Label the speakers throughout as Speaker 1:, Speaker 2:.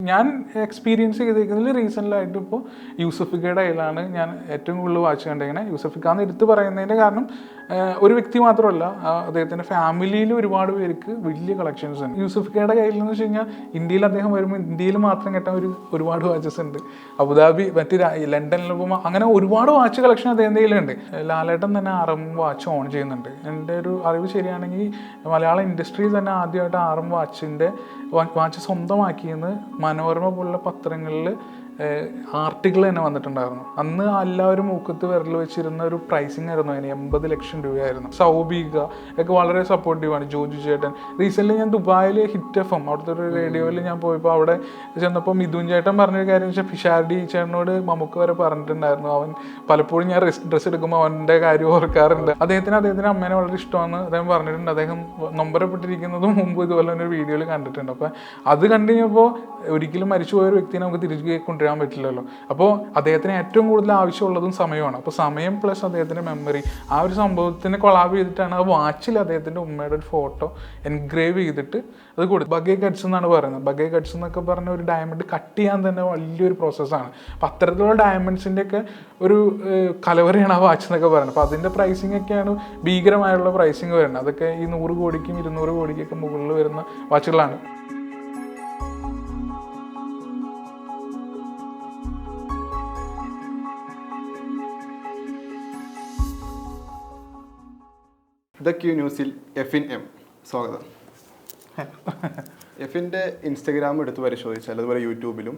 Speaker 1: ഞാൻ എക്സ്പീരിയൻസ് ചെയ്തേക്കുന്നതിൽ റീസെൻ്റായിട്ട് ഇപ്പോൾ യൂസഫിക്കയുടെ കയ്യിലാണ് ഞാൻ ഏറ്റവും കൂടുതൽ വാച്ച് കണ്ടിരിക്കുന്നത്. യൂസഫിക്കാന്ന് എടുത്ത് പറയുന്നതിൻ്റെ കാരണം ഒരു വ്യക്തി മാത്രമല്ല, അദ്ദേഹത്തിൻ്റെ ഫാമിലിയിൽ ഒരുപാട് പേർക്ക് വലിയ കളക്ഷൻസ് ഉണ്ട്. യൂസഫിക്കയുടെ കയ്യിൽ എന്ന് വെച്ച് കഴിഞ്ഞാൽ ഇന്ത്യയിൽ അദ്ദേഹം വരുമ്പോൾ ഇന്ത്യയിൽ മാത്രം കിട്ടാൻ ഒരുപാട് വാച്ചസ് ഉണ്ട്. അബുദാബി, മറ്റ് ലണ്ടനിലും അങ്ങനെ ഒരുപാട് വാച്ച് കളക്ഷൻ അദ്ദേഹത്തിൻ്റെ കയ്യിലുണ്ട്. ലാലേട്ടൻ തന്നെ RM വാച്ച് ഓൺ ചെയ്യുന്നുണ്ട്. എൻ്റെ ഒരു അറിവ് ശരിയാണെങ്കിൽ മലയാള ഇൻഡസ്ട്രിയിൽ തന്നെ ആദ്യമായിട്ട് RM വാച്ച് സ്വന്തമാക്കിയെന്ന് മനോരമ പോലുള്ള പത്രങ്ങളിൽ ആർട്ടിക്കിൾ തന്നെ വന്നിട്ടുണ്ടായിരുന്നു. അന്ന് എല്ലാവരും മൂക്കത്ത് വിരൽ വെച്ചിരുന്ന ഒരു പ്രൈസിങ് ആയിരുന്നു അതിന്. 80 ലക്ഷം രൂപയായിരുന്നു. സൗബിക ഒക്കെ വളരെ സപ്പോർട്ടീവാണ്. ജോജു ചേട്ടൻ. റീസെൻ്റ്ലി ഞാൻ ദുബായിൽ ഹിറ്റ് FM അവിടുത്തെ ഒരു റേഡിയോയിൽ ഞാൻ പോയപ്പോൾ അവിടെ ചെന്നപ്പോൾ മിഥുൻ ചേട്ടൻ പറഞ്ഞൊരു കാര്യം വെച്ചാൽ ഫിഷാർഡി ചേട്ടനോട് നമുക്ക് വരെ പറഞ്ഞിട്ടുണ്ടായിരുന്നു. അവൻ പലപ്പോഴും ഞാൻ ഡ്രസ്സ് എടുക്കുമ്പോൾ അവൻ്റെ കാര്യം ഓർക്കാറുണ്ട്. അദ്ദേഹത്തിന് അമ്മേനെ വളരെ ഇഷ്ടമാണെന്ന് അദ്ദേഹം പറഞ്ഞിട്ടുണ്ട്. അദ്ദേഹം നൊമ്പരപ്പെട്ടിരിക്കുന്നതും മുമ്പ് ഇതുപോലെ ഒരു വീഡിയോയിൽ കണ്ടിട്ടുണ്ട്. അപ്പോൾ അത് കണ്ടു കഴിഞ്ഞപ്പോൾ ഒരിക്കലും മരിച്ചുപോയ ഒരു വ്യക്തിയെ നമുക്ക് തിരിച്ചു കൊണ്ടുവരാൻ പറ്റില്ലല്ലോ. അപ്പോൾ അദ്ദേഹത്തിന് ഏറ്റവും കൂടുതൽ ആവശ്യമുള്ളതും സമയമാണ്. അപ്പോൾ സമയം പ്ലസ് അദ്ദേഹത്തിൻ്റെ മെമ്മറി, ആ ഒരു സംഭവത്തിന് കൊളാബ് ചെയ്തിട്ടാണ് ആ വാച്ചിൽ അദ്ദേഹത്തിൻ്റെ ഉമ്മയുടെ ഒരു ഫോട്ടോ എൻഗ്രേവ് ചെയ്തിട്ട് അത് കൊടുത്തു. ബഗേ കട്ട്സ് എന്നാണ് പറയുന്നത്. ബഗേ കട്ട്സ് എന്നൊക്കെ പറഞ്ഞ ഒരു ഡയമണ്ട് കട്ട് ചെയ്യാൻ തന്നെ വലിയൊരു പ്രോസസ്സാണ്. അപ്പം അത്തരത്തിലുള്ള ഡയമണ്ട്സിൻ്റെ ഒക്കെ ഒരു കലവറയാണ് ആ വാച്ച് എന്നൊക്കെ പറയുന്നത്. അപ്പോൾ അതിൻ്റെ പ്രൈസിങ് ഒക്കെയാണ് ഭീകരമായുള്ള പ്രൈസിങ് വരുന്നത്. അതൊക്കെ ഈ 100 കോടിക്കും 200 കോടിക്കൊക്കെ മുകളിൽ വരുന്ന വാച്ചുകളാണ്.
Speaker 2: ദ ക്യൂ ന്യൂസിൽ എഫിൻ M സ്വാഗതം. എഫിൻ്റെ ഇൻസ്റ്റഗ്രാം എടുത്ത് പരിശോധിച്ചാൽ, അതുപോലെ യൂട്യൂബിലും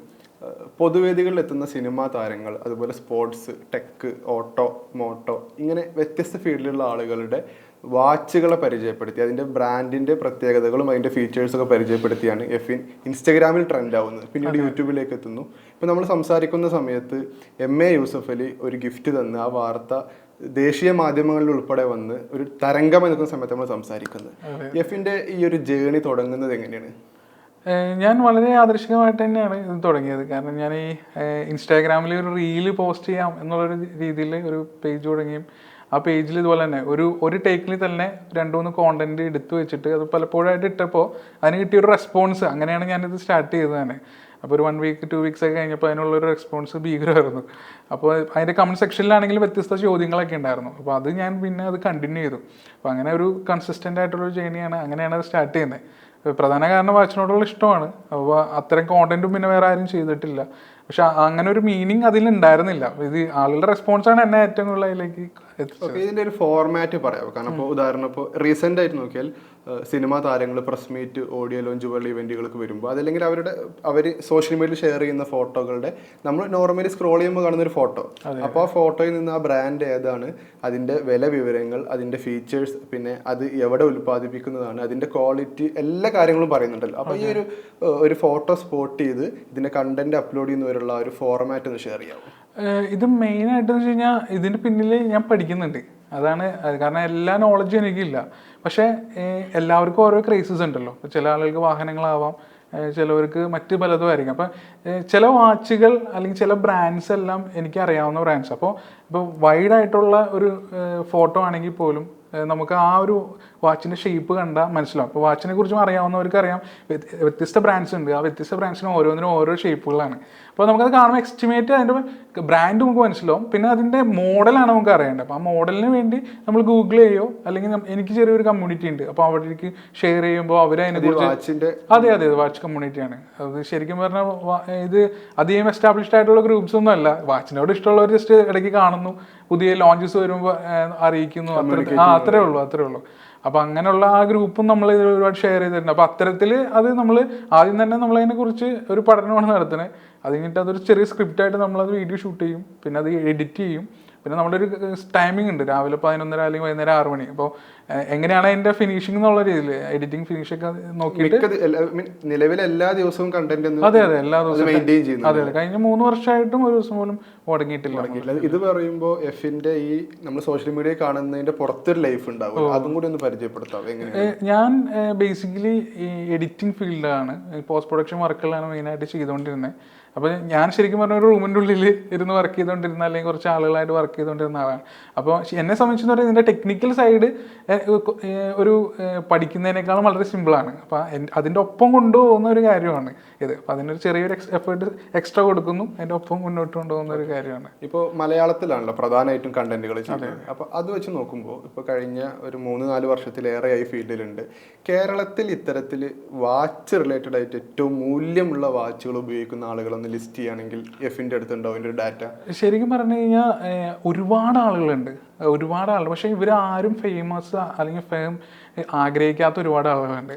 Speaker 2: പൊതുവേദികളിൽ എത്തുന്ന സിനിമാ താരങ്ങൾ, അതുപോലെ സ്പോർട്സ്, ടെക്ക്, ഓട്ടോ, മോട്ടോ, ഇങ്ങനെ വ്യത്യസ്ത ഫീൽഡിലുള്ള ആളുകളുടെ വാച്ചുകളെ പരിചയപ്പെടുത്തി അതിൻ്റെ ബ്രാൻഡിൻ്റെ പ്രത്യേകതകളും അതിൻ്റെ ഫീച്ചേഴ്സൊക്കെ പരിചയപ്പെടുത്തിയാണ് എഫിൻ ഇൻസ്റ്റഗ്രാമിൽ ട്രെൻഡ് ആവുന്നത്. പിന്നീട് യൂട്യൂബിലേക്ക് എത്തുന്നു. ഇപ്പോൾ നമ്മൾ സംസാരിക്കുന്ന സമയത്ത് MA യൂസഫ് അലി ഒരു ഗിഫ്റ്റ് തന്ന് ആ വാർത്ത ദേശീയ മാധ്യമങ്ങളിൽ ഉൾപ്പെടെ വന്ന് ഒരു തരംഗം നിൽക്കുന്ന സമയത്ത് നമ്മൾ സംസാരിക്കുന്നത്. എഫിൻ്റെ ഈ ഒരു ജേണി തുടങ്ങുന്നത് എങ്ങനെയാണ്?
Speaker 1: ഞാൻ വളരെ യാദൃശ്ചികമായിട്ട് തന്നെയാണ് ഇത് തുടങ്ങിയത്. കാരണം ഞാൻ ഈ ഇൻസ്റ്റാഗ്രാമിൽ ഒരു റീല് പോസ്റ്റ് ചെയ്യാം എന്നുള്ളൊരു രീതിയിൽ ഒരു പേജ് തുടങ്ങിയും ആ പേജിൽ ഇതുപോലെ തന്നെ ഒരു ടേക്കിൽ തന്നെ 2-3 കോണ്ടന്റ് എടുത്തു വെച്ചിട്ട് അത് പലപ്പോഴായിട്ട് ഇട്ടപ്പോൾ അതിന് കിട്ടിയൊരു റെസ്പോൺസ്, അങ്ങനെയാണ് ഞാനിത് സ്റ്റാർട്ട് ചെയ്തത് തന്നെ. അപ്പോൾ ഒരു 1 വീക്ക് 2 വീക്സ് ഒക്കെ കഴിഞ്ഞപ്പോൾ അതിനുള്ളൊരു റെസ്പോൺസ് ഭീകരമായിരുന്നു. അപ്പോൾ അതിൻ്റെ കമൻറ്റ് സെക്ഷനിലാണെങ്കിൽ വ്യത്യസ്ത ചോദ്യങ്ങളൊക്കെ ഉണ്ടായിരുന്നു. അപ്പോൾ അത് ഞാൻ പിന്നെ അത് കണ്ടിന്യൂ ചെയ്തു. അപ്പോൾ അങ്ങനെ ഒരു കൺസിസ്റ്റൻ്റ് ആയിട്ടുള്ളൊരു ജേണിയാണ്, അങ്ങനെയാണ് അത് സ്റ്റാർട്ട് ചെയ്യുന്നത്. പ്രധാന കാരണം വാച്ചിനോടുള്ള ഇഷ്ടമാണ്. അപ്പോൾ അത്തരം കോണ്ടന്റും പിന്നെ വേറെ ആരും ചെയ്തിട്ടില്ല. പക്ഷെ അങ്ങനെ ഒരു മീനിങ് അതിലുണ്ടായിരുന്നില്ല. ഇത് ആളുകളുടെ റെസ്പോൺസാണ് എന്നെ ഏറ്റവും കൂടുതൽ അതിലേക്ക് എത്തിച്ചത്.
Speaker 2: ഇതിൻ്റെ ഒരു ഫോർമാറ്റ് പറയാമോ? കാരണം ഇപ്പോൾ ഉദാഹരണം ഇപ്പോൾ റീസെൻ്റ് ആയിട്ട് നോക്കിയാൽ സിനിമാ താരങ്ങൾ പ്രസ് മീറ്റ്, ഓഡിയോ ലോഞ്ച് പോലുള്ള ഇവൻറ്റുകൾക്ക് വരുമ്പോൾ അതല്ലെങ്കിൽ അവർ സോഷ്യൽ മീഡിയയിൽ ഷെയർ ചെയ്യുന്ന ഫോട്ടോകളുടെ നമ്മൾ നോർമലി സ്ക്രോൾ ചെയ്യുമ്പോൾ കാണുന്ന ഒരു ഫോട്ടോ, അപ്പോൾ ആ ഫോട്ടോയിൽ നിന്ന് ആ ബ്രാൻഡ് ഏതാണ്, അതിൻ്റെ വില വിവരങ്ങൾ, അതിൻ്റെ ഫീച്ചേഴ്സ്, പിന്നെ അത് എവിടെ ഉൽപ്പാദിപ്പിക്കുന്നതാണ്, അതിൻ്റെ ക്വാളിറ്റി, എല്ലാ കാര്യങ്ങളും പറയുന്നുണ്ടല്ലോ. അപ്പോൾ ഈ ഒരു ഫോട്ടോ സ്പോട്ട് ചെയ്ത് ഇതിൻ്റെ കണ്ടന്റ് അപ്ലോഡ് ചെയ്യുന്നവരുള്ള ഒരു ഫോർമാറ്റ് ഒന്ന് ഷെയർ ചെയ്യാമോ?
Speaker 1: ഇത് മെയിനായിട്ടെന്ന് വെച്ച് കഴിഞ്ഞാൽ ഇതിൻ്റെ പിന്നിൽ ഞാൻ പഠിക്കുന്നുണ്ട്. അതാണ് കാരണം എല്ലാ നോളജും എനിക്കില്ല. പക്ഷേ എല്ലാവർക്കും ഓരോ ക്രേസസ് ഉണ്ടല്ലോ. ചില ആളുകൾക്ക് വാഹനങ്ങളാവാം, ചിലവർക്ക് മറ്റ് പലതും ആയിരിക്കും. അപ്പം ചില വാച്ചുകൾ അല്ലെങ്കിൽ ചില ബ്രാൻഡ്സ് എല്ലാം എനിക്കറിയാവുന്ന ബ്രാൻഡ്സ്. അപ്പോൾ വൈഡായിട്ടുള്ള ഒരു ഫോട്ടോ ആണെങ്കിൽ പോലും നമുക്ക് ആ ഒരു വാച്ചിൻ്റെ ഷേപ്പ് കണ്ടാൽ മനസ്സിലാവും. അപ്പോൾ വാച്ചിനെ കുറിച്ചും അറിയാവുന്നവർക്ക് അറിയാം വ്യത്യസ്ത ബ്രാൻഡ്സ് ഉണ്ട്. ആ വ്യത്യസ്ത ബ്രാൻഡ്സിനും ഓരോന്നിനും ഓരോ ഷേപ്പുകളാണ്. അപ്പോൾ നമുക്കത് കാണുമ്പോൾ എസ്റ്റിമേറ്റ് അതിൻ്റെ ബ്രാൻഡ് നമുക്ക് മനസ്സിലാവും. പിന്നെ അതിൻ്റെ മോഡലാണ് നമുക്ക് അറിയേണ്ടത്. അപ്പോൾ ആ മോഡലിന് വേണ്ടി നമ്മൾ ഗൂഗിൾ ചെയ്യോ, അല്ലെങ്കിൽ എനിക്ക് ചെറിയൊരു കമ്മ്യൂണിറ്റി ഉണ്ട്. അപ്പോൾ അവിടേക്ക് ഷെയർ ചെയ്യുമ്പോൾ അവരതിനെക്കുറിച്ച് അതെ വാച്ച് കമ്മ്യൂണിറ്റിയാണ് അത്. ശരിക്കും പറഞ്ഞാൽ ഇത് അധികം എസ്റ്റാബ്ലിഷ്ഡ് ആയിട്ടുള്ള ഗ്രൂപ്പ്സ് ഒന്നും അല്ല. വാച്ചിനോട് ഇഷ്ടമുള്ളവർ ജസ്റ്റ് ഇടയ്ക്ക് കാണുന്നു, പുതിയ ലോഞ്ചസ് വരുമ്പോൾ അറിയിക്കുന്നു, അത്രേ ഉള്ളൂ. അപ്പോൾ അങ്ങനെയുള്ള ആ ഗ്രൂപ്പും നമ്മൾ ഒരുപാട് ഷെയർ ചെയ്തിട്ടുണ്ട്. അപ്പോൾ അത്തരത്തിൽ അത് നമ്മൾ ആദ്യം തന്നെ നമ്മളതിനെക്കുറിച്ച് ഒരു പഠനമാണ് നടത്തുന്നത്. അത് കഴിഞ്ഞിട്ട് അതൊരു ചെറിയ സ്ക്രിപ്റ്റായിട്ട് നമ്മളത് വീഡിയോ ഷൂട്ട് ചെയ്യും, പിന്നെ അത് എഡിറ്റ് ചെയ്യും. പിന്നെ നമ്മുടെ ഒരു ടൈമിംഗ് ഉണ്ട്, രാവിലെ 11:30 അല്ലെങ്കിൽ വൈകുന്നേരം 6 മണി. അപ്പോൾ എങ്ങനെയാണ് അതിൻ്റെ ഫിനിഷിംഗ് എന്നുള്ള രീതിയിൽ എഡിറ്റിംഗ് ഫിനിഷൊക്കെ നോക്കിയിട്ട്
Speaker 2: നിലവിലെ എല്ലാ ദിവസവും കണ്ടന്റ്
Speaker 1: അതെ എല്ലാ ദിവസവും അതെ കഴിഞ്ഞ 3 വർഷമായിട്ടും ഒരു ദിവസം പോലും മുടങ്ങിയിട്ടില്ല.
Speaker 2: ഇത് പറയുമ്പോൾ എഫിന്റെ ഈ നമ്മൾ സോഷ്യൽ മീഡിയ കാണുന്നതിന്റെ പുറത്തൊരു ലൈഫ് ഉണ്ടാവും, അതും കൂടി ഒന്ന് പരിചയപ്പെടുത്താം.
Speaker 1: ഞാൻ ബേസിക്കലി ഈ എഡിറ്റിംഗ് ഫീൽഡിലാണ്, പോസ്റ്റ് പ്രൊഡക്ഷൻ വർക്കുകളാണ് മെയിനായിട്ട് ചെയ്തുകൊണ്ടിരുന്നത്. അപ്പോൾ ഞാൻ ശരിക്കും പറഞ്ഞ ഒരു റൂമിൻ്റെ ഉള്ളിൽ ഇരുന്ന് വർക്ക് ചെയ്തുകൊണ്ടിരുന്ന അല്ലെങ്കിൽ കുറച്ച് ആളുകളായിട്ട് വർക്ക് ചെയ്തുകൊണ്ടിരുന്ന ആളാണ്. അപ്പോൾ എന്നെ സംബന്ധിച്ചെന്ന് പറയുന്നത് ഇതിൻ്റെ ടെക്നിക്കൽ സൈഡ് ഒരു പഠിക്കുന്നതിനേക്കാളും വളരെ സിമ്പിളാണ്. അപ്പം അതിൻ്റെ ഒപ്പം കൊണ്ടുപോകുന്ന ഒരു കാര്യമാണ് ഇത്. അപ്പം അതിനൊരു ചെറിയൊരു എഫേർട്ട് എക്സ്ട്രാ കൊടുക്കുന്നു, അതിൻ്റെ ഒപ്പം മുന്നോട്ട് കൊണ്ടുപോകുന്ന ഒരു കാര്യമാണ്.
Speaker 2: ഇപ്പോൾ മലയാളത്തിലാണല്ലോ പ്രധാനമായിട്ടും കണ്ടന്റുകൾ ചെയ്യുന്നത്. അപ്പോൾ അത് വെച്ച് നോക്കുമ്പോൾ ഇപ്പോൾ കഴിഞ്ഞ ഒരു 3-4 വർഷത്തിലേറെയായി ഫീൽഡിലുണ്ട്. കേരളത്തിൽ ഇത്തരത്തിൽ വാച്ച് റിലേറ്റഡ് ആയിട്ട് ഏറ്റവും മൂല്യമുള്ള വാച്ചുകൾ ഉപയോഗിക്കുന്ന ആളുകളൊന്ന് ലിസ്റ്റ് ചെയ്യുകയാണെങ്കിൽ എഫിൻ്റെ അടുത്തുണ്ടോ അതിൻ്റെ ഒരു ഡാറ്റ?
Speaker 1: ശരിക്കും പറഞ്ഞു കഴിഞ്ഞാൽ ഒരുപാട് ആളുകളുണ്ട്, പക്ഷെ ഇവരാരും ഫേമസ് അല്ലെങ്കിൽ ഫേം ആഗ്രഹിക്കാത്ത ഒരുപാട് ആളുകളുണ്ട്.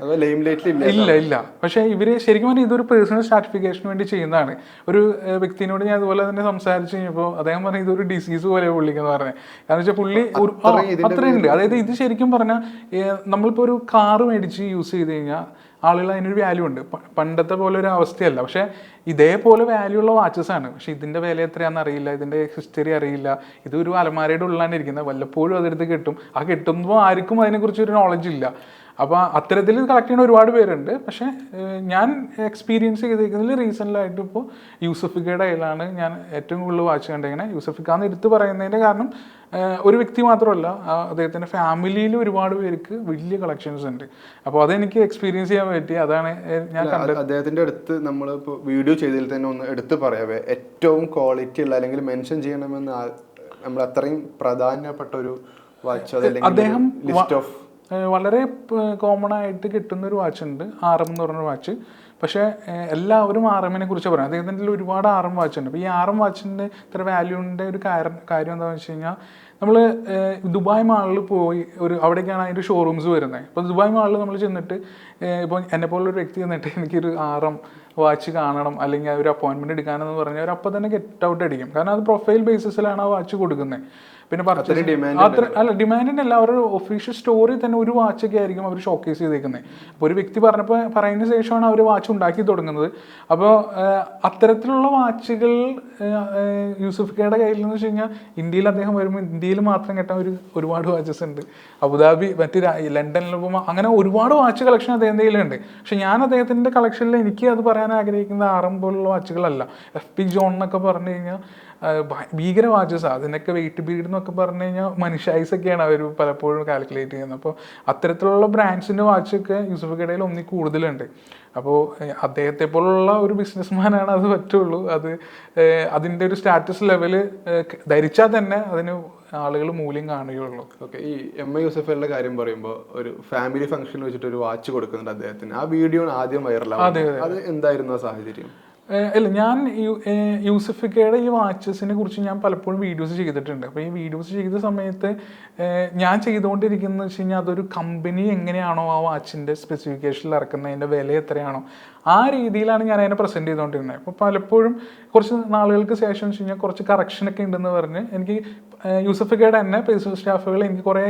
Speaker 1: ഇല്ല. പക്ഷെ ഇവര് ശരിക്കും പറഞ്ഞാൽ ഇതൊരു പേഴ്സണൽ സ്റ്റാറ്റിഫിക്കേഷന് വേണ്ടി ചെയ്യുന്നതാണ്. ഒരു വ്യക്തിനോട് ഞാൻ അതുപോലെ തന്നെ സംസാരിച്ച് കഴിഞ്ഞപ്പോൾ അദ്ദേഹം പറഞ്ഞ ഇതൊരു ഡിസീസ് പോലെ പുള്ളിക്കെന്ന് പറഞ്ഞത്. കാരണം വെച്ചാൽ പുള്ളി അത്രയുണ്ട്. അതായത് ഇത് ശരിക്കും പറഞ്ഞാൽ നമ്മളിപ്പോൾ ഒരു കാറ് മേടിച്ച് യൂസ് ചെയ്ത് കഴിഞ്ഞാൽ ആളുകൾ അതിനൊരു വാല്യൂ ഉണ്ട്. പണ്ടത്തെ പോലെ ഒരു അവസ്ഥയല്ല. പക്ഷെ ഇതേപോലെ വാല്യൂ ഉള്ള വാച്ചസ് ആണ്. പക്ഷെ ഇതിന്റെ വില എത്രയാണെന്ന് അറിയില്ല, ഇതിന്റെ ഹിസ്റ്ററി അറിയില്ല. ഇതൊരു അലമാരയുടെ ഉള്ളിലാണ് ഇരിക്കുന്നത്. വല്ലപ്പോഴും അതെടുത്ത് കിട്ടും. ആ കിട്ടുമ്പോൾ ആർക്കും അതിനെക്കുറിച്ച് ഒരു നോളജ് ഇല്ല. അപ്പോൾ അത്തരത്തിൽ കളക്ട് ചെയ്യുന്ന ഒരുപാട് പേരുണ്ട്. പക്ഷേ ഞാൻ എക്സ്പീരിയൻസ് ചെയ്തിരിക്കുന്നതിൽ റീസെൻ്റായിട്ട് ഇപ്പോൾ യൂസഫിക്കയുടെ കയ്യിലാണ് ഞാൻ ഏറ്റവും കൂടുതൽ വാച്ച് കണ്ടിരിക്കുന്നത്. യൂസഫിക്കാന്ന് എടുത്ത് പറയുന്നതിൻ്റെ കാരണം ഒരു വ്യക്തി മാത്രമല്ല, അദ്ദേഹത്തിൻ്റെ ഫാമിലിയിൽ ഒരുപാട് പേർക്ക് വലിയ കളക്ഷൻസ് ഉണ്ട്. അപ്പോൾ അതെനിക്ക് എക്സ്പീരിയൻസ് ചെയ്യാൻ പറ്റി. അതാണ് ഞാൻ കണ്ടത്.
Speaker 2: അദ്ദേഹത്തിൻ്റെ അടുത്ത് നമ്മൾ ഇപ്പോൾ വീഡിയോ ചെയ്തതിൽ തന്നെ ഒന്ന് എടുത്ത് പറയാവേ, ഏറ്റവും ക്വാളിറ്റി ഉള്ള അല്ലെങ്കിൽ മെൻഷൻ ചെയ്യണമെന്ന് നമ്മൾ അത്രയും പ്രധാനപ്പെട്ട ഒരു വാച്ച്
Speaker 1: അദ്ദേഹം വളരെ കോമൺ ആയിട്ട് കിട്ടുന്ന ഒരു വാച്ച് ഉണ്ട്, RM എന്ന് പറഞ്ഞൊരു വാച്ച്. പക്ഷേ എല്ലാവരും RM കുറിച്ച് പറയാം. അദ്ദേഹത്തിൻ്റെ ഒരുപാട് RM വാച്ച് ഉണ്ട്. അപ്പോൾ ഈ RM വാച്ചിൻ്റെ ഇത്ര വാല്യൂവിൻ്റെ ഒരു കാര്യം എന്താണെന്ന് വെച്ച് കഴിഞ്ഞാൽ, നമ്മൾ ദുബായ് മാളിൽ പോയി അവിടേക്കാണ് അതിൻ്റെ ഷോറൂംസ് വരുന്നത്. അപ്പോൾ ദുബായ് മാളിൽ നമ്മൾ ചെന്നിട്ട് ഇപ്പോൾ എന്നെപ്പോലുള്ളൊരു വ്യക്തി ചെന്നിട്ട് എനിക്കൊരു RM വാച്ച് കാണണം അല്ലെങ്കിൽ ഒരു അപ്പോയിൻമെൻറ്റ് എടുക്കാനെന്ന് പറഞ്ഞാൽ അവർ അപ്പോൾ തന്നെ ഗെറ്റ് ഔട്ട് അടിക്കും. കാരണം അത് പ്രൊഫൈൽ ബേസിസിലാണ് ആ വാച്ച് കൊടുക്കുന്നത്. പിന്നെ ഡിമാൻഡിനല്ല, അവരുടെ ഒഫീഷ്യൽ സ്റ്റോറിൽ തന്നെ ഒരു വാച്ചൊക്കെ ആയിരിക്കും അവർ ഷോക്കേസ് ചെയ്തേക്കുന്നത്. അപ്പോൾ ഒരു വ്യക്തി പറയുന്ന ശേഷമാണ് അവർ വാച്ച് ഉണ്ടാക്കി തുടങ്ങുന്നത്. അപ്പോൾ അത്തരത്തിലുള്ള വാച്ചുകൾ യൂസഫിക്കയുടെ കയ്യിൽ എന്ന് വെച്ച് കഴിഞ്ഞാൽ ഇന്ത്യയിൽ അദ്ദേഹം വരുമ്പോൾ ഇന്ത്യയിൽ മാത്രം കിട്ടാൻ ഒരുപാട് വാച്ചസ് ഉണ്ട്. അബുദാബി, ലണ്ടനിലും അങ്ങനെ ഒരുപാട് വാച്ച് കളക്ഷൻ അദ്ദേഹത്തിൻ്റെ കയ്യിലുണ്ട്. പക്ഷെ ഞാൻ അദ്ദേഹത്തിൻ്റെ കളക്ഷനിൽ എനിക്ക് അത് പറയാൻ ആഗ്രഹിക്കുന്ന RM പോലുള്ള വാച്ചുകളല്ല. FP ജോൺ എന്നൊക്കെ പറഞ്ഞു കഴിഞ്ഞാൽ ഭീകര വാച്ചസാണ്. അതിനൊക്കെ വെയിറ്റ് പീരീഡ് എന്നൊക്കെ പറഞ്ഞു കഴിഞ്ഞാൽ മനുഷ്യായുസൊക്കെയാണ് അവർ പലപ്പോഴും കാൽക്കുലേറ്റ് ചെയ്യുന്നത്. അപ്പോൾ അത്തരത്തിലുള്ള ബ്രാൻഡ്സിൻ്റെ വാച്ചൊക്കെ യൂസഫിക്കടയിൽ ഒന്നിൽ കൂടുതലുണ്ട്. അപ്പോൾ അദ്ദേഹത്തെ പോലുള്ള ഒരു ബിസിനസ്മാനാണ് അത് പറ്റുള്ളൂ. അതിൻ്റെ ഒരു സ്റ്റാറ്റസ് ലെവല് ധരിച്ചാൽ തന്നെ അതിന് ആളുകൾ മൂല്യം കാണുകയുള്ളൂ.
Speaker 2: ഓക്കെ, ഈ MI യൂസഫലിന്റെ കാര്യം പറയുമ്പോൾ ഒരു ഫാമിലി ഫംഗ്ഷനിൽ വെച്ചിട്ട് ഒരു വാച്ച് കൊടുക്കുന്നുണ്ട് അദ്ദേഹത്തിന്. ആ വീഡിയോ ആദ്യം വൈറലാവുന്നത്. അത് എന്തായിരുന്നു ആ സാഹചര്യം?
Speaker 1: അല്ല, ഞാൻ യൂസഫിക്കയുടെ ഈ വാച്ചസിനെ കുറിച്ച് ഞാൻ പലപ്പോഴും വീഡിയോസ് ചെയ്തിട്ടുണ്ട്. അപ്പോൾ ഈ വീഡിയോസ് ചെയ്ത സമയത്ത് ഞാൻ ചെയ്തുകൊണ്ടിരിക്കുന്നത് വെച്ച് കഴിഞ്ഞാൽ അതൊരു കമ്പനി എങ്ങനെയാണോ ആ വാച്ചിൻ്റെ സ്പെസിഫിക്കേഷനിൽ ഇറക്കുന്നത്, അതിൻ്റെ വില എത്രയാണോ ആ രീതിയിലാണ് ഞാൻ അതിനെ പ്രസൻറ്റ് ചെയ്തുകൊണ്ടിരുന്നത്. അപ്പോൾ പലപ്പോഴും കുറച്ച് നാളുകൾക്ക് ശേഷം വെച്ച് കഴിഞ്ഞാൽ കുറച്ച് കറക്ഷനൊക്കെ ഉണ്ടെന്ന് പറഞ്ഞ് എനിക്ക് യൂസഫിക്കയുടെ തന്നെ പേഴ്സണൽ സ്റ്റാഫുകൾ എനിക്ക് കുറേ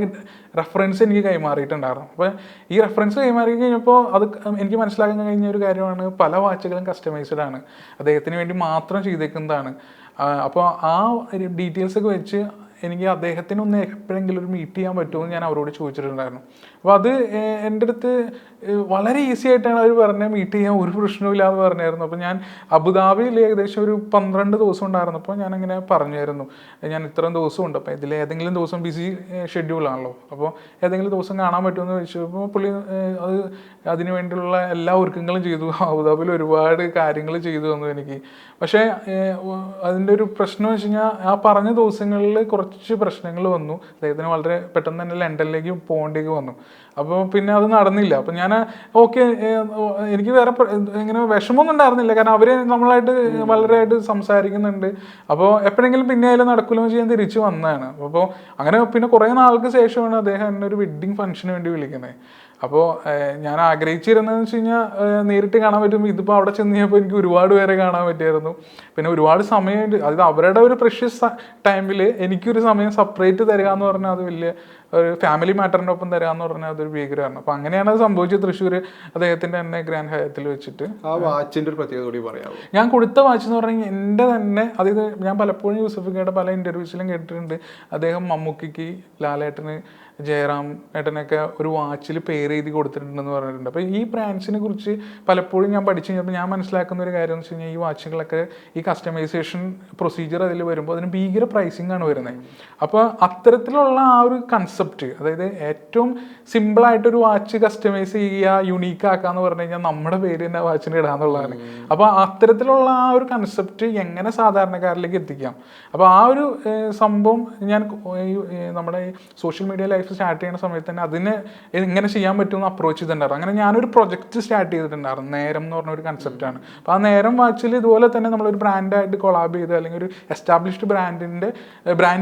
Speaker 1: റെഫറൻസ് എനിക്ക് കൈമാറിയിട്ടുണ്ടായിരുന്നു. അപ്പോൾ ഈ റെഫറൻസ് കൈമാറി കഴിഞ്ഞപ്പോൾ അത് എനിക്ക് മനസ്സിലാക്കാൻ കഴിഞ്ഞ ഒരു കാര്യമാണ്, പല വാച്ചുകളും കസ്റ്റമൈസ്ഡ് ആണ്, അദ്ദേഹത്തിന് വേണ്ടി മാത്രം ചെയ്തേക്കുന്നതാണ്. അപ്പോൾ ആ ഡീറ്റെയിൽസൊക്കെ വെച്ച് എനിക്ക് അദ്ദേഹത്തിനൊന്ന് എപ്പോഴെങ്കിലും ഒരു മീറ്റ് ചെയ്യാൻ പറ്റുമെന്ന് ഞാൻ അവരോട് ചോദിച്ചിട്ടുണ്ടായിരുന്നു. അപ്പോൾ അത് എൻ്റെ അടുത്ത് വളരെ ഈസി ആയിട്ടാണ് അവർ പറഞ്ഞത്, മീറ്റ് ചെയ്യാൻ ഒരു പ്രശ്നവും എന്ന് പറഞ്ഞായിരുന്നു. അപ്പോൾ ഞാൻ അബുദാബിയിൽ ഏകദേശം ഒരു 12 ദിവസം ഉണ്ടായിരുന്നപ്പോൾ ഞാനങ്ങനെ പറഞ്ഞായിരുന്നു, ഞാൻ ഇത്രയും ദിവസമുണ്ട്, അപ്പോൾ ഇതിൽ ഏതെങ്കിലും ദിവസം ബിസി ഷെഡ്യൂളാണല്ലോ, അപ്പോൾ ഏതെങ്കിലും ദിവസം കാണാൻ പറ്റുമെന്ന് ചോദിച്ചപ്പോൾ പുള്ളി അതിനു വേണ്ടിയുള്ള എല്ലാ ഒരുക്കങ്ങളും ചെയ്തു. അബുദാബിയിൽ ഒരുപാട് കാര്യങ്ങൾ ചെയ്തു തന്നു എനിക്ക്. പക്ഷേ അതിൻ്റെ ഒരു പ്രശ്നം വെച്ച് കഴിഞ്ഞാൽ ആ പറഞ്ഞ ദിവസങ്ങളിൽ കുറച്ച് പ്രശ്നങ്ങൾ വന്നു. അദ്ദേഹത്തിന് വളരെ പെട്ടെന്ന് തന്നെ ലണ്ടനിലേക്ക് പോകേണ്ടേക്ക് വന്നു. അപ്പോൾ പിന്നെ അത് നടന്നില്ല. അപ്പം ഞാൻ ഓക്കെ, എനിക്ക് വേറെ ഇങ്ങനെ വിഷമമൊന്നും ഉണ്ടായിരുന്നില്ല, കാരണം അവർ നമ്മളായിട്ട് വളരെയായിട്ട് സംസാരിക്കുന്നുണ്ട്. അപ്പോൾ എപ്പോഴെങ്കിലും പിന്നെ അതിൽ നടക്കില്ലെന്ന് ചെയ്യാൻ തിരിച്ചു വന്നതാണ്. അപ്പോൾ അങ്ങനെ പിന്നെ കുറേ നാൾക്ക് ശേഷമാണ് അദ്ദേഹം എന്നെ ഒരു വെഡ്ഡിങ് ഫംഗ്ഷന് വേണ്ടി വിളിക്കുന്നത്. അപ്പോൾ ഞാൻ ആഗ്രഹിച്ചിരുന്നതെന്ന് വെച്ച് കഴിഞ്ഞാൽ നേരിട്ട് കാണാൻ പറ്റും. ഇതിപ്പോൾ അവിടെ ചെന്ന് കഴിഞ്ഞപ്പോൾ എനിക്ക് ഒരുപാട് പേരെ കാണാൻ പറ്റിയായിരുന്നു. പിന്നെ ഒരുപാട് സമയമുണ്ട്, അതായത് അവരുടെ ഒരു പ്രഷ്യസ് ടൈമിൽ എനിക്കൊരു സമയം സെപ്പറേറ്റ് തരിക എന്ന് പറഞ്ഞാൽ അത് വലിയ ഒരു ഫാമിലി മാറ്ററിൻ്റെ ഒപ്പം തരാമെന്ന് പറഞ്ഞാൽ അതൊരു ഭീകരമാണ്. അപ്പോൾ അങ്ങനെയാണ് അത് സംഭവിച്ചത് തൃശ്ശൂർ അദ്ദേഹത്തിൻ്റെ തന്നെ ഗ്രാൻഡ് ഹയത്തിൽ വെച്ചിട്ട്.
Speaker 2: ആ വാച്ചിൻ്റെ ഒരു പ്രത്യേകത കൂടി പറയാമോ?
Speaker 1: ഞാൻ കൊടുത്ത വാച്ച് എന്ന് പറഞ്ഞാൽ എൻ്റെ തന്നെ, അതായത് ഞാൻ പലപ്പോഴും യൂസഫിക്കയുടെ പല ഇൻ്റർവ്യൂസിലും കേട്ടിട്ടുണ്ട്, അദ്ദേഹം മമ്മൂക്കിക്ക്, ലാലേട്ടന്, ജയറാം ഏട്ടനൊക്കെ ഒരു വാച്ചിൽ പേര് എഴുതി കൊടുത്തിട്ടുണ്ടെന്ന് പറഞ്ഞിട്ടുണ്ട്. അപ്പോൾ ഈ ബ്രാൻഡ്സിനെ കുറിച്ച് പലപ്പോഴും ഞാൻ പഠിച്ചു കഴിഞ്ഞപ്പോൾ ഞാൻ മനസ്സിലാക്കുന്ന ഒരു കാര്യം എന്ന് വെച്ച് കഴിഞ്ഞാൽ ഈ വാച്ചുകളൊക്കെ ഈ കസ്റ്റമൈസേഷൻ പ്രൊസീജിയർ അതിൽ വരുമ്പോൾ അതിന് ഭീകര പ്രൈസിംഗ് ആണ് വരുന്നത്. അപ്പോൾ അത്തരത്തിലുള്ള ആ ഒരു കൺസെപ്റ്റ് കൺസെപ്റ്റ്, അതായത് ഏറ്റവും സിമ്പിളായിട്ടൊരു വാച്ച് കസ്റ്റമൈസ് ചെയ്യുക, യുണീക്ക് ആക്കുക എന്ന് പറഞ്ഞു കഴിഞ്ഞാൽ നമ്മുടെ പേര് തന്നെ വാച്ചിന് ഇടാന്നുള്ളതാണ്. അപ്പോൾ അത്തരത്തിലുള്ള ആ ഒരു കൺസെപ്റ്റ് എങ്ങനെ സാധാരണക്കാരിലേക്ക് എത്തിക്കാം. അപ്പോൾ ആ ഒരു സംഭവം ഞാൻ നമ്മുടെ സോഷ്യൽ മീഡിയ ലൈഫ് സ്റ്റാർട്ട് ചെയ്യുന്ന സമയത്ത് തന്നെ അതിനെ എങ്ങനെ ചെയ്യാൻ പറ്റുമെന്ന് അപ്രോച്ച് ചെയ്തിട്ടുണ്ടായിരുന്നു. അങ്ങനെ ഞാനൊരു പ്രൊജക്റ്റ് സ്റ്റാർട്ട് ചെയ്തിട്ടുണ്ടായിരുന്നു. നേരം എന്ന് പറഞ്ഞ ഒരു കൺസെപ്റ്റാണ്. അപ്പോൾ ആ നേരം വാച്ചിൽ ഇതുപോലെ തന്നെ നമ്മളൊരു ബ്രാൻഡായിട്ട് കൊളാബ് ചെയ്ത് അല്ലെങ്കിൽ ഒരു എസ്റ്റാബ്ലിഷ്ഡ് ബ്രാൻഡ്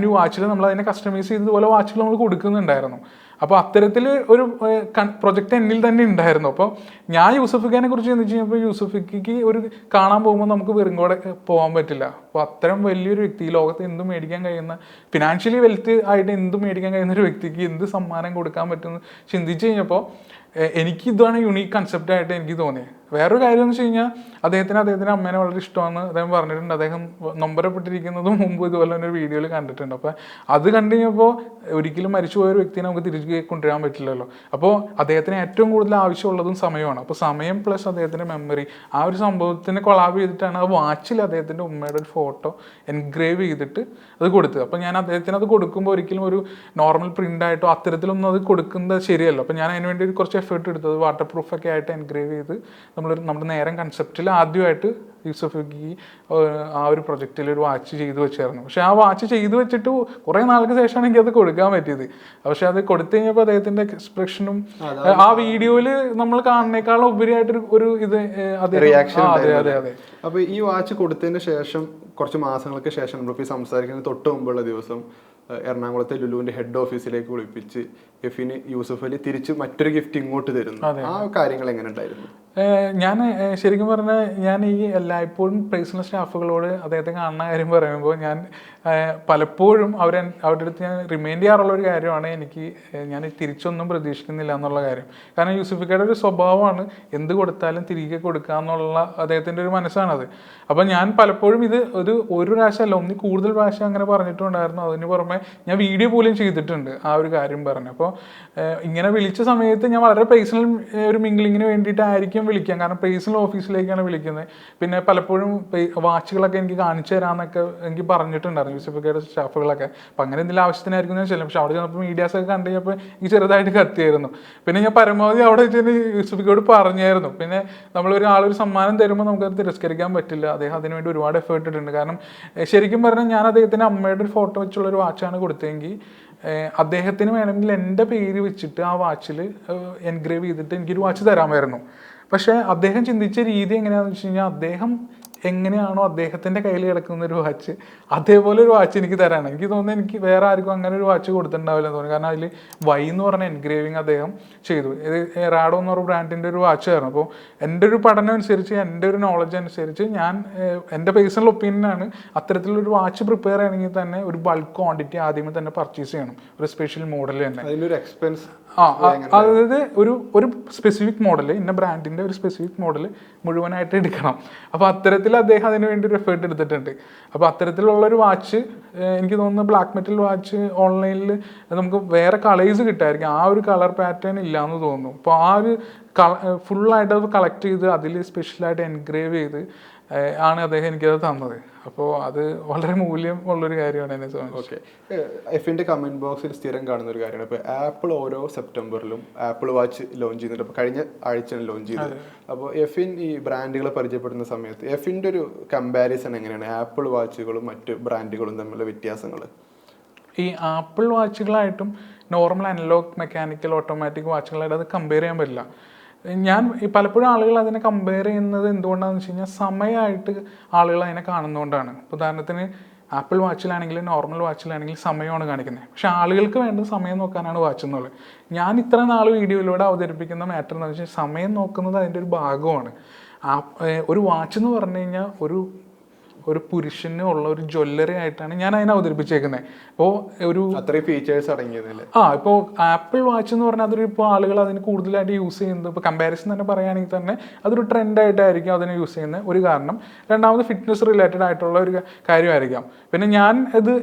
Speaker 1: ന്യൂ വാച്ചിൽ നമ്മൾ അതിനെ കസ്റ്റമൈസ് ചെയ്ത് ഇതുപോലെ വാച്ചുകൾ നമ്മൾ കൊടുക്കുന്നുണ്ടായിരുന്നു. അപ്പോൾ അത്തരത്തിൽ ഒരു പ്രൊജക്റ്റ് എന്നിൽ തന്നെ ഉണ്ടായിരുന്നു. അപ്പോൾ ഞാൻ യൂസഫിഖാനെ കുറിച്ച് ചിന്തിച്ച് കഴിഞ്ഞപ്പോൾ യൂസഫിക്ക് ഒരു കാണാൻ പോകുമ്പോൾ നമുക്ക് വെറും കൂടെ പോകാൻ പറ്റില്ല. അപ്പോൾ അത്തരം വലിയൊരു വ്യക്തി, ലോകത്ത് എന്തും മേടിക്കാൻ കഴിയുന്ന, ഫിനാൻഷ്യലി വെൽത്ത് ആയിട്ട് എന്തും മേടിക്കാൻ കഴിയുന്ന ഒരു വ്യക്തിക്ക് എന്ത് സമ്മാനം കൊടുക്കാൻ പറ്റുമെന്ന് ചിന്തിച്ച് കഴിഞ്ഞപ്പോൾ എനിക്ക് ഇതാണ് യുണീക്ക് കൺസെപ്റ്റായിട്ട് എനിക്ക് തോന്നിയത്. വേറൊരു കാര്യം എന്ന് വെച്ച് കഴിഞ്ഞാൽ അദ്ദേഹത്തിന് അമ്മേനെ വളരെ ഇഷ്ടമാണെന്ന് അദ്ദേഹം പറഞ്ഞിട്ടുണ്ട്. അദ്ദേഹം നൊമ്പരപ്പെട്ടിരിക്കുന്നതും മുമ്പ് ഇതുപോലെ തന്നെ ഒരു വീഡിയോയിൽ കണ്ടിട്ടുണ്ട്. അപ്പോൾ അത് കണ്ടു കഴിഞ്ഞപ്പോൾ ഒരിക്കലും മരിച്ചുപോയ ഒരു വ്യക്തിയെ നമുക്ക് തിരിച്ചു കൊണ്ടുവരാൻ പറ്റില്ലല്ലോ. അപ്പോൾ അദ്ദേഹത്തിന് ഏറ്റവും കൂടുതൽ ആവശ്യമുള്ളതും സമയമാണ്. അപ്പോൾ സമയം പ്ലസ് അദ്ദേഹത്തിൻ്റെ മെമ്മറി, ആ ഒരു സംഭവത്തിന് കൊളാബ് ചെയ്തിട്ടാണ് ആ വാച്ചിൽ അദ്ദേഹത്തിൻ്റെ ഉമ്മയുടെ ഒരു ഫോട്ടോ എൻഗ്രേവ് ചെയ്തിട്ട് അത് കൊടുത്തത്. അപ്പോൾ ഞാൻ അദ്ദേഹത്തിന് അത് കൊടുക്കുമ്പോൾ ഒരിക്കലും ഒരു നോർമൽ പ്രിൻ്റായിട്ടോ അത്തരത്തിലൊന്നും അത് കൊടുക്കുന്നത് ശരിയല്ല. അപ്പോൾ ഞാൻ അതിന് വേണ്ടി കുറച്ച് എഫേർട്ട് എടുത്തത് വാട്ടർ പ്രൂഫൊക്കെ ആയിട്ട് എൻഗ്രേവ് ചെയ്ത് നമ്മുടെ നേരം കൺസെപ്റ്റിൽ ആദ്യമായിട്ട് യൂസഫിക്ക് ആ ഒരു പ്രൊജക്റ്റിൽ ഒരു വാച്ച് ചെയ്ത് വെച്ചായിരുന്നു. പക്ഷെ ആ വാച്ച് ചെയ്ത് വെച്ചിട്ട് കുറേ നാൾക്ക് ശേഷമാണ് എനിക്ക് അത് കൊടുക്കാൻ പറ്റിയത്. പക്ഷെ അത് കൊടുത്തു കഴിഞ്ഞപ്പോൾ അദ്ദേഹത്തിന്റെ എക്സ്പ്രഷനും ആ വീഡിയോയിൽ നമ്മൾ കാണുന്നേക്കാളും ഉപരിയായിട്ട് ഒരു ഇത്
Speaker 2: റിയാക്ഷൻ.
Speaker 1: അതെ.
Speaker 2: അപ്പൊ ഈ വാച്ച് കൊടുത്തതിന് ശേഷം കുറച്ച് മാസങ്ങൾക്ക് ശേഷം നമ്മളിപ്പോൾ സംസാരിക്കുന്ന തൊട്ട് മുമ്പുള്ള ദിവസം എറണാകുളത്തെ ലുലുവിന്റെ ഹെഡ് ഓഫീസിലേക്ക് വിളിപ്പിച്ച് എഫിന് യൂസഫ് അലി തിരിച്ച് മറ്റൊരു ഗിഫ്റ്റ് ഇങ്ങോട്ട് തരുന്നു. ആ കാര്യങ്ങൾ എങ്ങനെ ഉണ്ടായിരുന്നു?
Speaker 1: ഞാൻ ശരിക്കും പറഞ്ഞാൽ ഞാൻ ഈ എല്ലായ്പ്പോഴും പേഴ്സണൽ സ്റ്റാഫുകളോട് അദ്ദേഹത്തെ കാണുന്ന കാര്യം പറയുമ്പോൾ ഞാൻ പലപ്പോഴും അവരുടെ അടുത്ത് ഞാൻ റിമൈൻഡ് ചെയ്യാറുള്ള ഒരു കാര്യമാണ്, ഞാൻ തിരിച്ചൊന്നും പ്രതീക്ഷിക്കുന്നില്ല എന്നുള്ള കാര്യം. കാരണം യൂസഫിക്കയുടെ ഒരു സ്വഭാവമാണ് എന്ത് കൊടുത്താലും തിരികെ കൊടുക്കുക എന്നുള്ള അദ്ദേഹത്തിൻ്റെ ഒരു മനസ്സാണത്. അപ്പം ഞാൻ പലപ്പോഴും ഇത് ഒരു പ്രാവശ്യമല്ല, ഒന്നിൽ കൂടുതൽ പ്രാവശ്യം അങ്ങനെ പറഞ്ഞിട്ടുണ്ടായിരുന്നു. അതിന് പുറമെ ഞാൻ വീഡിയോ പോലും ചെയ്തിട്ടുണ്ട് ആ ഒരു കാര്യം പറഞ്ഞു. അപ്പോൾ ഇങ്ങനെ വിളിച്ച സമയത്ത് ഞാൻ വളരെ പേഴ്സണൽ ഒരു മിംഗ്ലിങ്ങിന് വേണ്ടിയിട്ടായിരിക്കും വിളിക്കാം. കാരണം പേഴ്സണൽ ഓഫീസിലേക്കാണ് വിളിക്കുന്നത്. പിന്നെ പലപ്പോഴും വാച്ചുകളൊക്കെ എനിക്ക് കാണിച്ചു തരാമെന്നൊക്കെ എനിക്ക് പറഞ്ഞിട്ടുണ്ടായിരുന്നു യൂസഫിക്കയുടെ സ്റ്റാഫുകളൊക്കെ. അപ്പം അങ്ങനെ എന്തെങ്കിലും ആവശ്യത്തിനായിരിക്കും ഞാൻ ചെല്ലും. പക്ഷെ അവിടെ ചെന്നപ്പോൾ മീഡിയാസൊക്കെ കണ്ടു കഴിഞ്ഞപ്പോൾ എനിക്ക് ചെറുതായിട്ട് കത്തിയായിരുന്നു. പിന്നെ ഞാൻ പരമാവധി അവിടെ വെച്ച് യൂസഫിക്കയോട് പറഞ്ഞായിരുന്നു. പിന്നെ നമ്മളൊരാളൊരു സമ്മാനം തരുമ്പോൾ നമുക്കത് തിരസ്കരിക്കാൻ പറ്റില്ല. അദ്ദേഹം അതിനുവേണ്ടി ഒരുപാട് എഫേർട്ട് ഇട്ടിട്ടുണ്ട്. കാരണം ശരിക്കും പറഞ്ഞാൽ ഞാൻ അദ്ദേഹത്തിൻ്റെ അമ്മയുടെ ഒരു ഫോട്ടോ വെച്ചുള്ളൊരു വാച്ചാണ് കൊടുത്തതെങ്കിൽ അദ്ദേഹത്തിന് വേണമെങ്കിൽ എൻ്റെ പേര് വെച്ചിട്ട് ആ വാച്ചിൽ എൻഗ്രേവ് ചെയ്തിട്ട് എനിക്കൊരു വാച്ച് തരാമായിരുന്നു. പക്ഷേ അദ്ദേഹം ചിന്തിച്ച രീതി എങ്ങനെയാണെന്ന് വെച്ച് കഴിഞ്ഞാൽ അദ്ദേഹം എങ്ങനെയാണോ അദ്ദേഹത്തിൻ്റെ കയ്യിൽ കിടക്കുന്ന ഒരു വാച്ച് അതേപോലെ ഒരു വാച്ച് എനിക്ക് തരാനാണ്. എനിക്ക് തോന്നുന്നത് എനിക്ക് വേറെ ആർക്കും അങ്ങനെ ഒരു വാച്ച് കൊടുത്തിട്ടുണ്ടാവില്ല എന്ന് തോന്നുന്നു. കാരണം അതിൽ വൈ എന്ന് പറഞ്ഞ എൻഗ്രേവിങ് അദ്ദേഹം ചെയ്തു. ഇത് റാഡോ എന്ന് പറഞ്ഞ ബ്രാൻഡിൻ്റെ ഒരു വാച്ചായിരുന്നു. അപ്പോൾ എൻ്റെ ഒരു പഠനം അനുസരിച്ച്, എൻ്റെ ഒരു നോളജ് അനുസരിച്ച് ഞാൻ എൻ്റെ പേഴ്സണൽ ഒപ്പീനിയനാണ് അത്തരത്തിലൊരു വാച്ച് പ്രിപ്പയർ ചെയ്യണമെങ്കിൽ തന്നെ ഒരു ബൾക്ക് ക്വാണ്ടിറ്റി ആദ്യമേ തന്നെ പർച്ചേസ് ചെയ്യണം, ഒരു സ്പെഷ്യൽ മോഡൽ തന്നെ.
Speaker 2: അതിനൊരു എക്സ്പെൻസ്
Speaker 1: അതായത് ഒരു സ്പെസിഫിക് മോഡൽ, ഇന്ന ബ്രാൻഡിൻ്റെ ഒരു സ്പെസിഫിക് മോഡൽ മുഴുവനായിട്ട് എടുക്കണം. അപ്പോൾ അത്തരത്തിൽ അദ്ദേഹം അതിന് വേണ്ടി ഒരു എഫേർട്ട് എടുത്തിട്ടുണ്ട്. അപ്പോൾ അത്തരത്തിലുള്ളൊരു വാച്ച് എനിക്ക് തോന്നുന്നു ബ്ലാക്ക് മെറ്റൽ വാച്ച് ഓൺലൈനിൽ നമുക്ക് വേറെ കളേഴ്സ് കിട്ടായിരിക്കും. ആ ഒരു കളർ പാറ്റേൺ ഇല്ലയെന്ന് തോന്നുന്നു. അപ്പോൾ ആ ഒരു ഫുള്ളായിട്ട് അത് കളക്ട് ചെയ്ത് അതിൽ സ്പെഷ്യലായിട്ട് എൻഗ്രേവ് ചെയ്ത് ആണ് അദ്ദേഹം എനിക്കത് തന്നത്. അപ്പോൾ അത് വളരെ മൂല്യമുള്ളൊരു കാര്യമാണ് എന്നെ സംബന്ധിച്ച്.
Speaker 2: ഓക്കെ, എഫിൻ്റെ കമൻറ്റ് ബോക്സിൽ സ്ഥിരം കാണുന്ന ഒരു കാര്യമാണ്. ഇപ്പോൾ ആപ്പിൾ ഓരോ സെപ്റ്റംബറിലും ആപ്പിൾ വാച്ച് ലോഞ്ച് ചെയ്യുന്നുണ്ട്. അപ്പോൾ കഴിഞ്ഞ ആഴ്ചയാണ് ലോഞ്ച് ചെയ്തത്. അപ്പോൾ എഫിൻ ഈ ബ്രാൻഡുകളെ പരിചയപ്പെടുന്ന സമയത്ത് എഫിൻ്റെ ഒരു കമ്പാരിസൺ എങ്ങനെയാണ് ആപ്പിൾ വാച്ചുകളും മറ്റ് ബ്രാൻഡുകളും തമ്മിലുള്ള വ്യത്യാസങ്ങൾ?
Speaker 1: ഈ ആപ്പിൾ വാച്ചുകളായിട്ടും നോർമൽ അനലോഗ് മെക്കാനിക്കൽ ഓട്ടോമാറ്റിക് വാച്ചുകളായിട്ട് അത് കമ്പയർ ചെയ്യാൻ പറ്റില്ല. ഞാൻ പലപ്പോഴും ആളുകൾ അതിനെ കമ്പയർ ചെയ്യുന്നത് എന്തുകൊണ്ടാണെന്ന് വെച്ച് കഴിഞ്ഞാൽ സമയമായിട്ട് ആളുകൾ അതിനെ കാണുന്നതുകൊണ്ടാണ്. ഉദാഹരണത്തിന് ആപ്പിൾ വാച്ചിലാണെങ്കിലും നോർമൽ വാച്ചിലാണെങ്കിലും സമയമാണ് കാണിക്കുന്നത്. പക്ഷെ ആളുകൾക്ക് വേണ്ടത് സമയം നോക്കാനാണ് വാച്ച് എന്നുള്ളത്. ഞാൻ ഇത്ര നാൾ വീഡിയോയിലൂടെ അവതരിപ്പിക്കുന്ന മാറ്റർ എന്ന് വെച്ചാൽ സമയം നോക്കുന്നത് അതിൻ്റെ ഒരു ഭാഗമാണ്. ഒരു വാച്ച് എന്ന് പറഞ്ഞു കഴിഞ്ഞാൽ ഒരു പുരുഷന് ഉള്ള ഒരു ജ്വല്ലറി ആയിട്ടാണ് ഞാൻ അതിനെ അവതരിപ്പിച്ചേക്കുന്നത്. അപ്പോൾ ഒരു
Speaker 2: അത്രയും ഫീച്ചേഴ്സ് അടങ്ങിയതല്ലേ.
Speaker 1: ഇപ്പോൾ ആപ്പിൾ വാച്ച് എന്ന് പറഞ്ഞാൽ അതൊരു ഇപ്പോൾ ആളുകൾ അതിന് കൂടുതലായിട്ട് യൂസ് ചെയ്യുന്നത്, ഇപ്പോൾ കമ്പാരിസൺ തന്നെ പറയുകയാണെങ്കിൽ തന്നെ അതൊരു ട്രെൻഡായിട്ടായിരിക്കും അതിനെ യൂസ് ചെയ്യുന്നത് ഒരു കാരണം. രണ്ടാമത് ഫിറ്റ്നസ് റിലേറ്റഡ് ആയിട്ടുള്ള ഒരു കാര്യമായിരിക്കാം. പിന്നെ ഞാൻ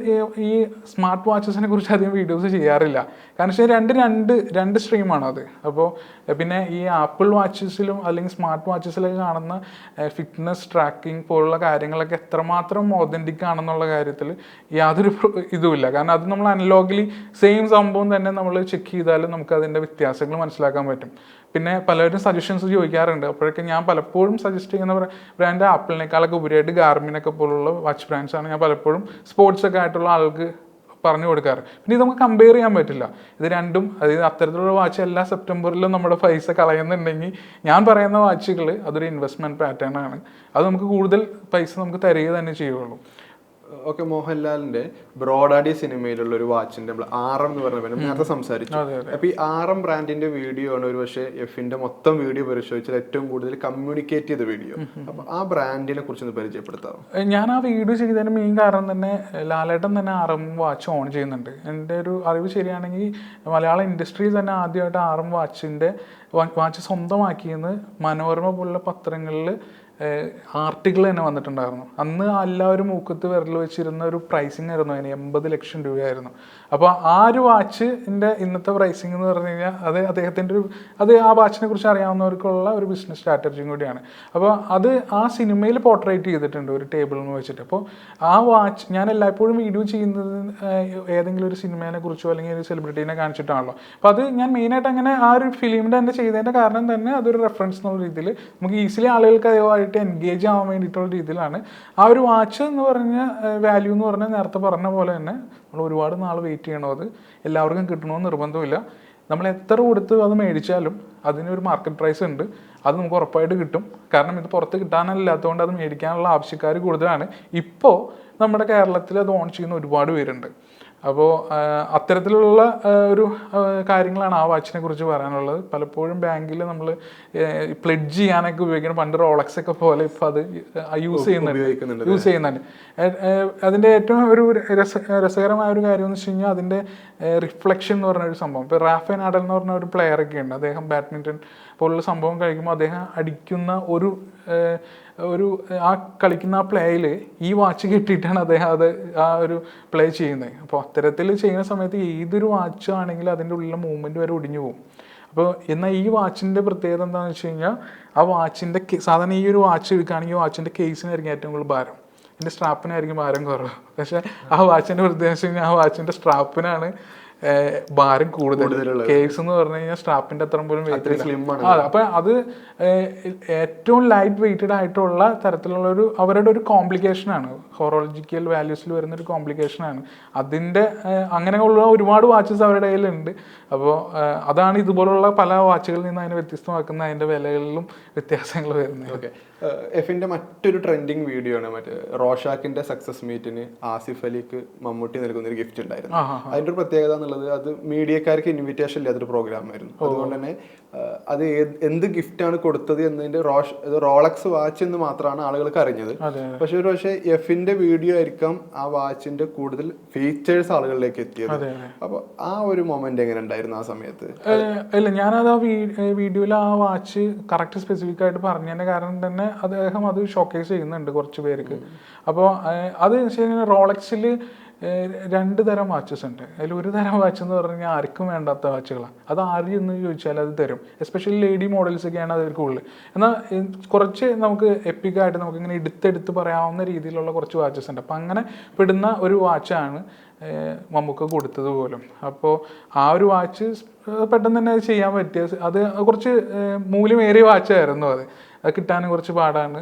Speaker 1: ഈ സ്മാർട്ട് വാച്ചസിനെ കുറിച്ച് അധികം വീഡിയോസ് ചെയ്യാറില്ല. കാരണം വെച്ചാൽ രണ്ട് സ്ട്രീമാണ് അത്. അപ്പോൾ പിന്നെ ഈ ആപ്പിൾ വാച്ചസിലും അല്ലെങ്കിൽ സ്മാർട്ട് വാച്ചസിലൊക്കെ കാണുന്ന ഫിറ്റ്നസ് ട്രാക്കിംഗ് പോലുള്ള കാര്യങ്ങളൊക്കെ എത്രമാത്രം ഒതൻറ്റിക് ആണെന്നുള്ള കാര്യത്തിൽ യാതൊരു ഇതുമില്ല. കാരണം അത് നമ്മൾ അനലോഗിലി സെയിം സംഭവം തന്നെ നമ്മൾ ചെക്ക് ചെയ്താലും നമുക്ക് അതിൻ്റെ വ്യത്യാസങ്ങൾ മനസ്സിലാക്കാൻ പറ്റും. പിന്നെ പലരും സജഷൻസ് ചോദിക്കാറുണ്ട്. അപ്പോഴൊക്കെ ഞാൻ പലപ്പോഴും സജസ്റ്റ് ചെയ്യുന്ന ബ്രാൻഡ് ആപ്പിളിനേക്കാളൊക്കെ ഉപരിയായിട്ട് ഗാർമിനൊക്കെ പോലുള്ള വാച്ച് ബ്രാൻഡ്സാണ് ഞാൻ പലപ്പോഴും സ്പോർട്സൊക്കെ ആയിട്ടുള്ള ആൾക്ക് പറഞ്ഞു കൊടുക്കാറ്. പിന്നെ ഇത് നമുക്ക് കമ്പയർ ചെയ്യാൻ പറ്റില്ല. ഇത് രണ്ടും, അതായത് അത്തരത്തിലുള്ള വാച്ച് എല്ലാ സെപ്റ്റംബറിലും നമ്മുടെ പൈസ കളയുന്നുണ്ടെങ്കിൽ ഞാൻ പറയുന്ന വാച്ചുകൾ അതൊരു ഇൻവെസ്റ്റ്മെൻറ്റ് പാറ്റേൺ ആണ്. അത് നമുക്ക് കൂടുതൽ പൈസ നമുക്ക് തരിക തന്നെ ചെയ്യുള്ളൂ.
Speaker 2: ഓക്കെ, മോഹൻലാലിന്റെ ബ്രോഡാഡി സിനിമയിലുള്ള ഒരു വാച്ചിന്റെ നമ്മൾ RM എന്ന് പറഞ്ഞ നേരത്തെ സംസാരിച്ചു. അപ്പൊ ഈ RM ബ്രാൻഡിന്റെ വീഡിയോ ആണ് ഒരു പക്ഷേ എഫിന്റെ മൊത്തം വീഡിയോ പരിശോധിച്ചാൽ ഏറ്റവും കൂടുതൽ കമ്മ്യൂണിക്കേറ്റ് ചെയ്ത വീഡിയോ. അപ്പൊ ആ ബ്രാൻഡിനെ കുറിച്ചൊന്ന് പരിചയപ്പെടുത്താം.
Speaker 1: ഞാൻ ആ വീഡിയോ ചെയ്തതിന് മെയിൻ കാരണം തന്നെ ലാലേട്ടൻ തന്നെ RM വാച്ച് ഓൺ ചെയ്യുന്നുണ്ട്. എൻ്റെ ഒരു അറിവ് ശരിയാണെങ്കിൽ മലയാള ഇൻഡസ്ട്രിയിൽ തന്നെ ആദ്യമായിട്ട് RM വാച്ച് സ്വന്തമാക്കിയെന്ന് മനോരമ പോലുള്ള പത്രങ്ങളിൽ ആർട്ടിക്കിൾ തന്നെ വന്നിട്ടുണ്ടായിരുന്നു. അന്ന് എല്ലാവരും മൂക്കത്ത് വിരൽ വെച്ചിരുന്ന ഒരു പ്രൈസിങ് ആയിരുന്നു അതിന്, 80 ലക്ഷം രൂപയായിരുന്നു. അപ്പോൾ ആ ഒരു വാച്ചിൻ്റെ ഇന്നത്തെ പ്രൈസിങ് എന്ന് പറഞ്ഞു കഴിഞ്ഞാൽ അത് അദ്ദേഹത്തിൻ്റെ അത് ആ വാച്ചിനെ കുറിച്ച് അറിയാവുന്നവർക്കുള്ള ഒരു ബിസിനസ് സ്ട്രാറ്റജിയും കൂടിയാണ്. അപ്പോൾ അത് ആ സിനിമയിൽ പോർട്രേറ്റ് ചെയ്തിട്ടുണ്ട് ഒരു ടേബിളിൽ നിന്ന് വെച്ചിട്ട്. അപ്പോൾ ആ വാച്ച് ഞാൻ എല്ലായ്പ്പോഴും വീഡിയോ ചെയ്യുന്നത് ഏതെങ്കിലും ഒരു സിനിമയെ കുറിച്ചോ അല്ലെങ്കിൽ ഒരു സെലിബ്രിറ്റീനെ കാണിച്ചിട്ടാണല്ലോ. അപ്പോൾ അത് ഞാൻ മെയിനായിട്ട് അങ്ങനെ ആ ഒരു ഫിലിമിൻ്റെ തന്നെ ചെയ്തതിൻ്റെ കാരണം തന്നെ അതൊരു റെഫറൻസ് എന്നുള്ള രീതിയിൽ നമുക്ക് ഈസിലി ആളുകൾക്ക് അതുമായിട്ട് എൻഗേജ് ആവാൻ വേണ്ടിയിട്ടുള്ള രീതിയിലാണ് ആ ഒരു വാച്ച് എന്ന് പറഞ്ഞ വാല്യൂ എന്ന് പറഞ്ഞാൽ നേരത്തെ പറഞ്ഞ പോലെ തന്നെ നമ്മൾ ഒരുപാട് നാൾ വെയിറ്റ് ചെയ്യണോ, അത് എല്ലാവർക്കും കിട്ടണമെന്ന് നിർബന്ധമില്ല. നമ്മൾ എത്ര കൊടുത്ത് അത് മേടിച്ചാലും അതിനൊരു മാർക്കറ്റ് പ്രൈസ് ഉണ്ട്, അത് നമുക്ക് ഉറപ്പായിട്ട് കിട്ടും. കാരണം ഇത് പുറത്ത് കിട്ടാനല്ലാത്തതുകൊണ്ട് അത് മേടിക്കാനുള്ള ആവശ്യക്കാർ കൂടുതലാണ്. ഇപ്പോൾ നമ്മുടെ കേരളത്തിൽ അത് ഓൺ ചെയ്യുന്ന ഒരുപാട് പേരുണ്ട്. അപ്പോൾ അത്തരത്തിലുള്ള ഒരു കാര്യങ്ങളാണ് ആ വാച്ചിനെ കുറിച്ച് പറയാനുള്ളത്. പലപ്പോഴും ബാങ്കിൽ നമ്മൾ പ്ലെഡ്ജ് ചെയ്യാനൊക്കെ ഉപയോഗിക്കണം. പണ്ട് റോളക്സ് ഒക്കെ പോലെ ഇപ്പോൾ അത് യൂസ് ചെയ്യുന്നുണ്ട്. അതിൻ്റെ ഏറ്റവും ഒരു രസകരമായ ഒരു കാര്യം എന്ന് വെച്ച് കഴിഞ്ഞാൽ അതിൻ്റെ റിഫ്ലക്ഷൻ എന്ന് പറഞ്ഞ ഒരു സംഭവം. ഇപ്പോൾ റാഫേൽ നഡാൽ എന്ന് പറഞ്ഞ ഒരു പ്ലെയറൊക്കെ ഉണ്ട്. അദ്ദേഹം ബാഡ്മിൻ്റൺ പോലുള്ള സംഭവം കഴിക്കുമ്പോൾ അദ്ദേഹം അടിക്കുന്ന ഒരു ആ കളിക്കുന്ന ആ പ്ലേയിൽ ഈ വാച്ച് കിട്ടിയിട്ടാണ് അദ്ദേഹം ആ ഒരു പ്ലേ ചെയ്യുന്നത്. അപ്പോൾ അത്തരത്തിൽ ചെയ്യുന്ന സമയത്ത് ഏതൊരു വാച്ച് ആണെങ്കിലും അതിൻ്റെ ഉള്ളിലെ മൂവ്മെൻറ്റ് വരെ ഒടിഞ്ഞു പോകും. അപ്പോൾ എന്നാൽ ഈ വാച്ചിൻ്റെ പ്രത്യേകത എന്താണെന്ന് വെച്ച് കഴിഞ്ഞാൽ ആ വാച്ചിൻ്റെ സാധാരണ ഈ ഒരു വാച്ച് എടുക്കുകയാണെങ്കിൽ വാച്ചിൻ്റെ കേസിനായിരിക്കും ഏറ്റവും കൂടുതൽ ഭാരം, ഇതിൻ്റെ സ്ട്രാപ്പിനായിരിക്കും ഭാരം കുറവ്. പക്ഷേ ആ വാച്ചിൻ്റെ പ്രത്യേകത വെച്ച് കഴിഞ്ഞാൽ ആ വാച്ചിൻ്റെ സ്ട്രാപ്പിനാണ് ഭാരം കൂടുതൽ. കേസ് എന്ന് പറഞ്ഞു കഴിഞ്ഞാൽ സ്ട്രാപ്പിന്റെ അത്ര പോലും അപ്പൊ അത് ഏറ്റവും ലൈറ്റ് വെയിറ്റഡ് ആയിട്ടുള്ള തരത്തിലുള്ള അവരുടെ ഒരു കോംപ്ലിക്കേഷൻ ആണ്, ഹോറോളജിക്കൽ വാല്യൂസിൽ വരുന്ന ഒരു കോംപ്ലിക്കേഷൻ ആണ്. അതിന്റെ അങ്ങനെയുള്ള ഒരുപാട് വാച്ചസ് അവരുടെ കയ്യിലുണ്ട്. അപ്പോൾ അതാണ് ഇതുപോലുള്ള പല വാച്ചുകളിൽ നിന്ന് അതിനെ വ്യത്യസ്തമാക്കുന്ന അതിന്റെ വിലകളിലും വ്യത്യാസങ്ങൾ വരുന്നത്.
Speaker 2: ഓക്കെ, എഫിന്റെ മറ്റൊരു ട്രെൻഡിങ് വീഡിയോ ആണ് മറ്റേ റോഷാക്കിന്റെ സക്സസ് മീറ്റിന് ആസിഫ് അലിക്ക് മമ്മൂട്ടി നൽകുന്ന ഒരു ഗിഫ്റ്റ് ഉണ്ടായിരുന്നു. അതിന്റെ ഒരു പ്രത്യേകത എന്നുള്ളത് അത് മീഡിയക്കാർക്ക് ഇൻവിറ്റേഷൻ ഇല്ലാത്തൊരു പ്രോഗ്രാം ആയിരുന്നു. അതുകൊണ്ട് തന്നെ അത് എന്ത് ഗിഫ്റ്റ് ആണ് കൊടുത്തത് എന്നതിന്റെ റോളക്സ് വാച്ച് എന്ന് മാത്രമാണ് ആളുകൾക്ക് അറിഞ്ഞത്. പക്ഷെ എഫിന്റെ വീഡിയോ ആയിരിക്കാം ആ വാച്ചിന്റെ കൂടുതൽ ഫീച്ചേഴ്സ് ആളുകളിലേക്ക് എത്തിയത്. അപ്പൊ ആ ഒരു മൊമെന്റ് എങ്ങനെ ഉണ്ടായിരുന്നു ആ സമയത്ത്?
Speaker 1: ഇല്ല, ഞാനത് ആ വീഡിയോയിൽ ആ വാച്ച് കറക്റ്റ് സ്പെസിഫിക് ആയിട്ട് പറഞ്ഞതിന്റെ കാരണം തന്നെ അദ്ദേഹം അത് ഷോക്കേസ് ചെയ്യുന്നുണ്ട് കുറച്ച് പേർക്ക്. അപ്പോൾ അത് റോളക്സിൽ 2 തരം വാച്ചസ് ഉണ്ട്. അതിൽ ഒരു തരം വാച്ച് എന്ന് പറഞ്ഞു കഴിഞ്ഞാൽ ആർക്കും വേണ്ടാത്ത വാച്ചുകളാണ്. അത് ആരും എന്ന് ചോദിച്ചാൽ അത് തരും. എസ്പെഷ്യലി ലേഡി മോഡൽസ് ഒക്കെയാണ് അവർക്ക് ഉള്ളത്. എന്നാൽ കുറച്ച് നമുക്ക് എപ്പിക്കായിട്ട് നമുക്ക് ഇങ്ങനെ എടുത്തെടുത്ത് പറയാവുന്ന രീതിയിലുള്ള കുറച്ച് വാച്ചസ് ഉണ്ട്. അപ്പം അങ്ങനെ പെടുന്ന ഒരു വാച്ചാണ് മമ്മൂക്ക കൊടുത്തത് പോലും. അപ്പോൾ ആ ഒരു വാച്ച് പെട്ടെന്ന് തന്നെ അത് ചെയ്യാൻ പറ്റിയ, അത് കുറച്ച് മൂല്യമേറിയ വാച്ചായിരുന്നു. അത് കിട്ടാനും കുറച്ച് പാടാണ്.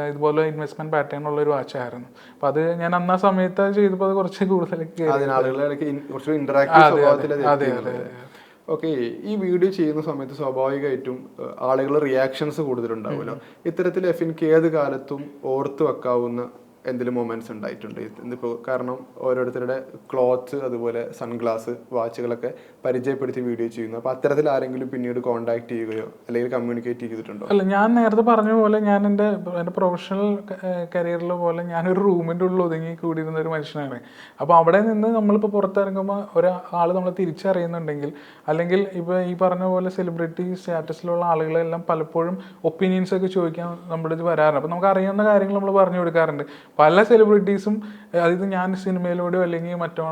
Speaker 1: ഇതുപോലെ ഇൻവെസ്റ്റ്മെന്റ് പാറ്റേൺ ഉള്ള ഒരു വാച്ചായിരുന്നു. അപ്പൊ അത് ഞാൻ അന്നാ സമയത്ത് ചെയ്തപ്പോൾ അത് കുറച്ച് കൂടുതൽ.
Speaker 2: ഓക്കെ, ഈ വീഡിയോ ചെയ്യുന്ന സമയത്ത് സ്വാഭാവികമായിട്ടും ആളുകൾ റിയാക്ഷൻസ് കൂടുതലുണ്ടാവുമല്ലോ. ഇത്തരത്തിൽ എഫിൻക്ക് ഏത് കാലത്തും ഓർത്ത് വെക്കാവുന്ന എന്തെങ്കിലും മൊമെന്റ്സ് ഉണ്ടായിട്ടുണ്ട് ഇതിപ്പോൾ? കാരണം ഓരോരുത്തരുടെ ക്ലോത്ത്സ് അതുപോലെ സൺഗ്ലാസ് വാച്ചുകളൊക്കെ പരിചയപ്പെടുത്തി വീഡിയോ ചെയ്യുന്നു. അപ്പോൾ അത്തരത്തിൽ ആരെങ്കിലും പിന്നീട് കോൺടാക്ട് ചെയ്യുകയോ അല്ലെങ്കിൽ കമ്മ്യൂണിക്കേറ്റ് ചെയ്തിട്ടുണ്ടോ?
Speaker 1: അല്ല, ഞാൻ നേരത്തെ പറഞ്ഞ പോലെ ഞാൻ എൻ്റെ പ്രൊഫഷണൽ കരിയറിൽ പോലെ ഞാനൊരു റൂമിൻ്റെ ഉള്ളിൽ ഒതുങ്ങി കൂടിയിരുന്ന ഒരു മനുഷ്യനാണ്. അപ്പോൾ അവിടെ നിന്ന് നമ്മളിപ്പോൾ പുറത്തിറങ്ങുമ്പോൾ ഒരാൾ നമ്മളെ തിരിച്ചറിയുന്നുണ്ടെങ്കിൽ, അല്ലെങ്കിൽ ഇപ്പോൾ ഈ പറഞ്ഞ പോലെ സെലിബ്രിറ്റി സ്റ്റാറ്റസിലുള്ള ആളുകളെല്ലാം പലപ്പോഴും ഒപ്പീനിയൻസ് ഒക്കെ ചോദിക്കാൻ നമ്മുടെ ഇത് വരാറുണ്ട്. അപ്പോൾ നമുക്ക് അറിയാവുന്ന കാര്യങ്ങൾ നമ്മൾ പറഞ്ഞു കൊടുക്കാറുണ്ട്. പല സെലിബ്രിറ്റീസും, അതായത് ഞാൻ സിനിമയിലൂടെയോ അല്ലെങ്കിൽ മറ്റോ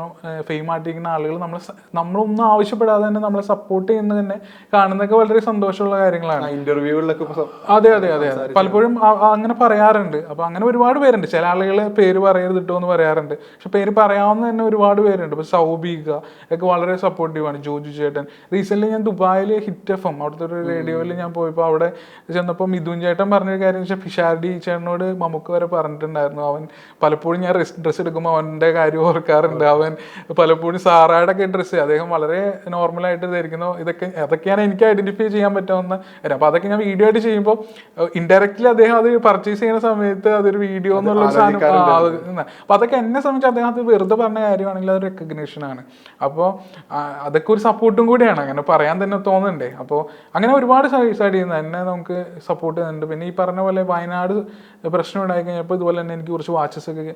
Speaker 1: ഫെയിം ആയിട്ടിരിക്കുന്ന ആളുകൾ നമ്മളൊന്നും ആവശ്യപ്പെടാതെ തന്നെ നമ്മളെ സപ്പോർട്ട് ചെയ്യുന്നത് തന്നെ കാണുന്നതൊക്കെ വളരെ സന്തോഷമുള്ള കാര്യങ്ങളാണ്.
Speaker 2: ഇന്റർവ്യൂകളിലൊക്കെ
Speaker 1: അതെ അതെ അതെ അതെ, പലപ്പോഴും അങ്ങനെ പറയാറുണ്ട്. അപ്പൊ അങ്ങനെ ഒരുപാട് പേരുണ്ട്. ചില ആളുകൾ പേര് പറയരുത് കേട്ടോ എന്ന് പറയാറുണ്ട്, പക്ഷെ പേര് പറയാവുന്ന തന്നെ ഒരുപാട് പേരുണ്ട്. ഇപ്പൊ സൗബീക ഒക്കെ വളരെ സപ്പോർട്ടീവാണ്. ജോജു ചേട്ടൻ റീസെന്റ് ഞാൻ ദുബായിൽ ഹിറ്റ് എഫ് എം അവിടുത്തെ ഒരു റേഡിയോയിൽ ഞാൻ പോയപ്പോൾ അവിടെ ചെന്നപ്പോൾ മിഥുൻ ചേട്ടൻ പറഞ്ഞൊരു കാര്യം വെച്ചാൽ ഫിഷാർഡി ചേട്ടനോട് മമ്മൂക്ക് വരെ പറഞ്ഞിട്ടുണ്ടായിരുന്നു. അവൻ പലപ്പോഴും ഞാൻ ഡ്രസ്സ് എടുക്കുമ്പോൾ അവൻ്റെ കാര്യം ഓർക്കാറുണ്ട്. അവൻ പലപ്പോഴും സാറായുടെ ഒക്കെ ഡ്രസ്സ് അദ്ദേഹം വളരെ നോർമലായിട്ട് ധരിക്കുന്നു. അതൊക്കെയാണ് എനിക്ക് ഐഡന്റിഫൈ ചെയ്യാൻ പറ്റാവുന്ന കാര്യം. അപ്പൊ അതൊക്കെ ഞാൻ വീഡിയോ ആയിട്ട് ചെയ്യുമ്പോൾ ഇൻഡയറക്ട്ലി അദ്ദേഹം അത് പർച്ചേസ് ചെയ്യുന്ന സമയത്ത് അതൊരു വീഡിയോ എന്നുള്ള സാധനം. അപ്പൊ അതൊക്കെ എന്നെ സംബന്ധിച്ച് അദ്ദേഹം അത് വെറുതെ പറഞ്ഞ കാര്യമാണെങ്കിൽ അത് റെക്കഗ്നേഷൻ ആണ്. അപ്പോൾ അതൊക്കെ ഒരു സപ്പോർട്ടും കൂടിയാണ്, അങ്ങനെ പറയാൻ തന്നെ തോന്നുന്നുണ്ടേ. അപ്പോൾ അങ്ങനെ ഒരുപാട് സൈഡ് ചെയ്യുന്നത് എന്നെ നമുക്ക് സപ്പോർട്ട് ചെയ്യുന്നുണ്ട്. പിന്നെ ഈ പറഞ്ഞ പോലെ വയനാട് പ്രശ്നം ഉണ്ടായി കഴിഞ്ഞപ്പോൾ ഇതുപോലെ തന്നെ എനിക്ക് കുറച്ച് വാച്ചസ് ഒക്കെ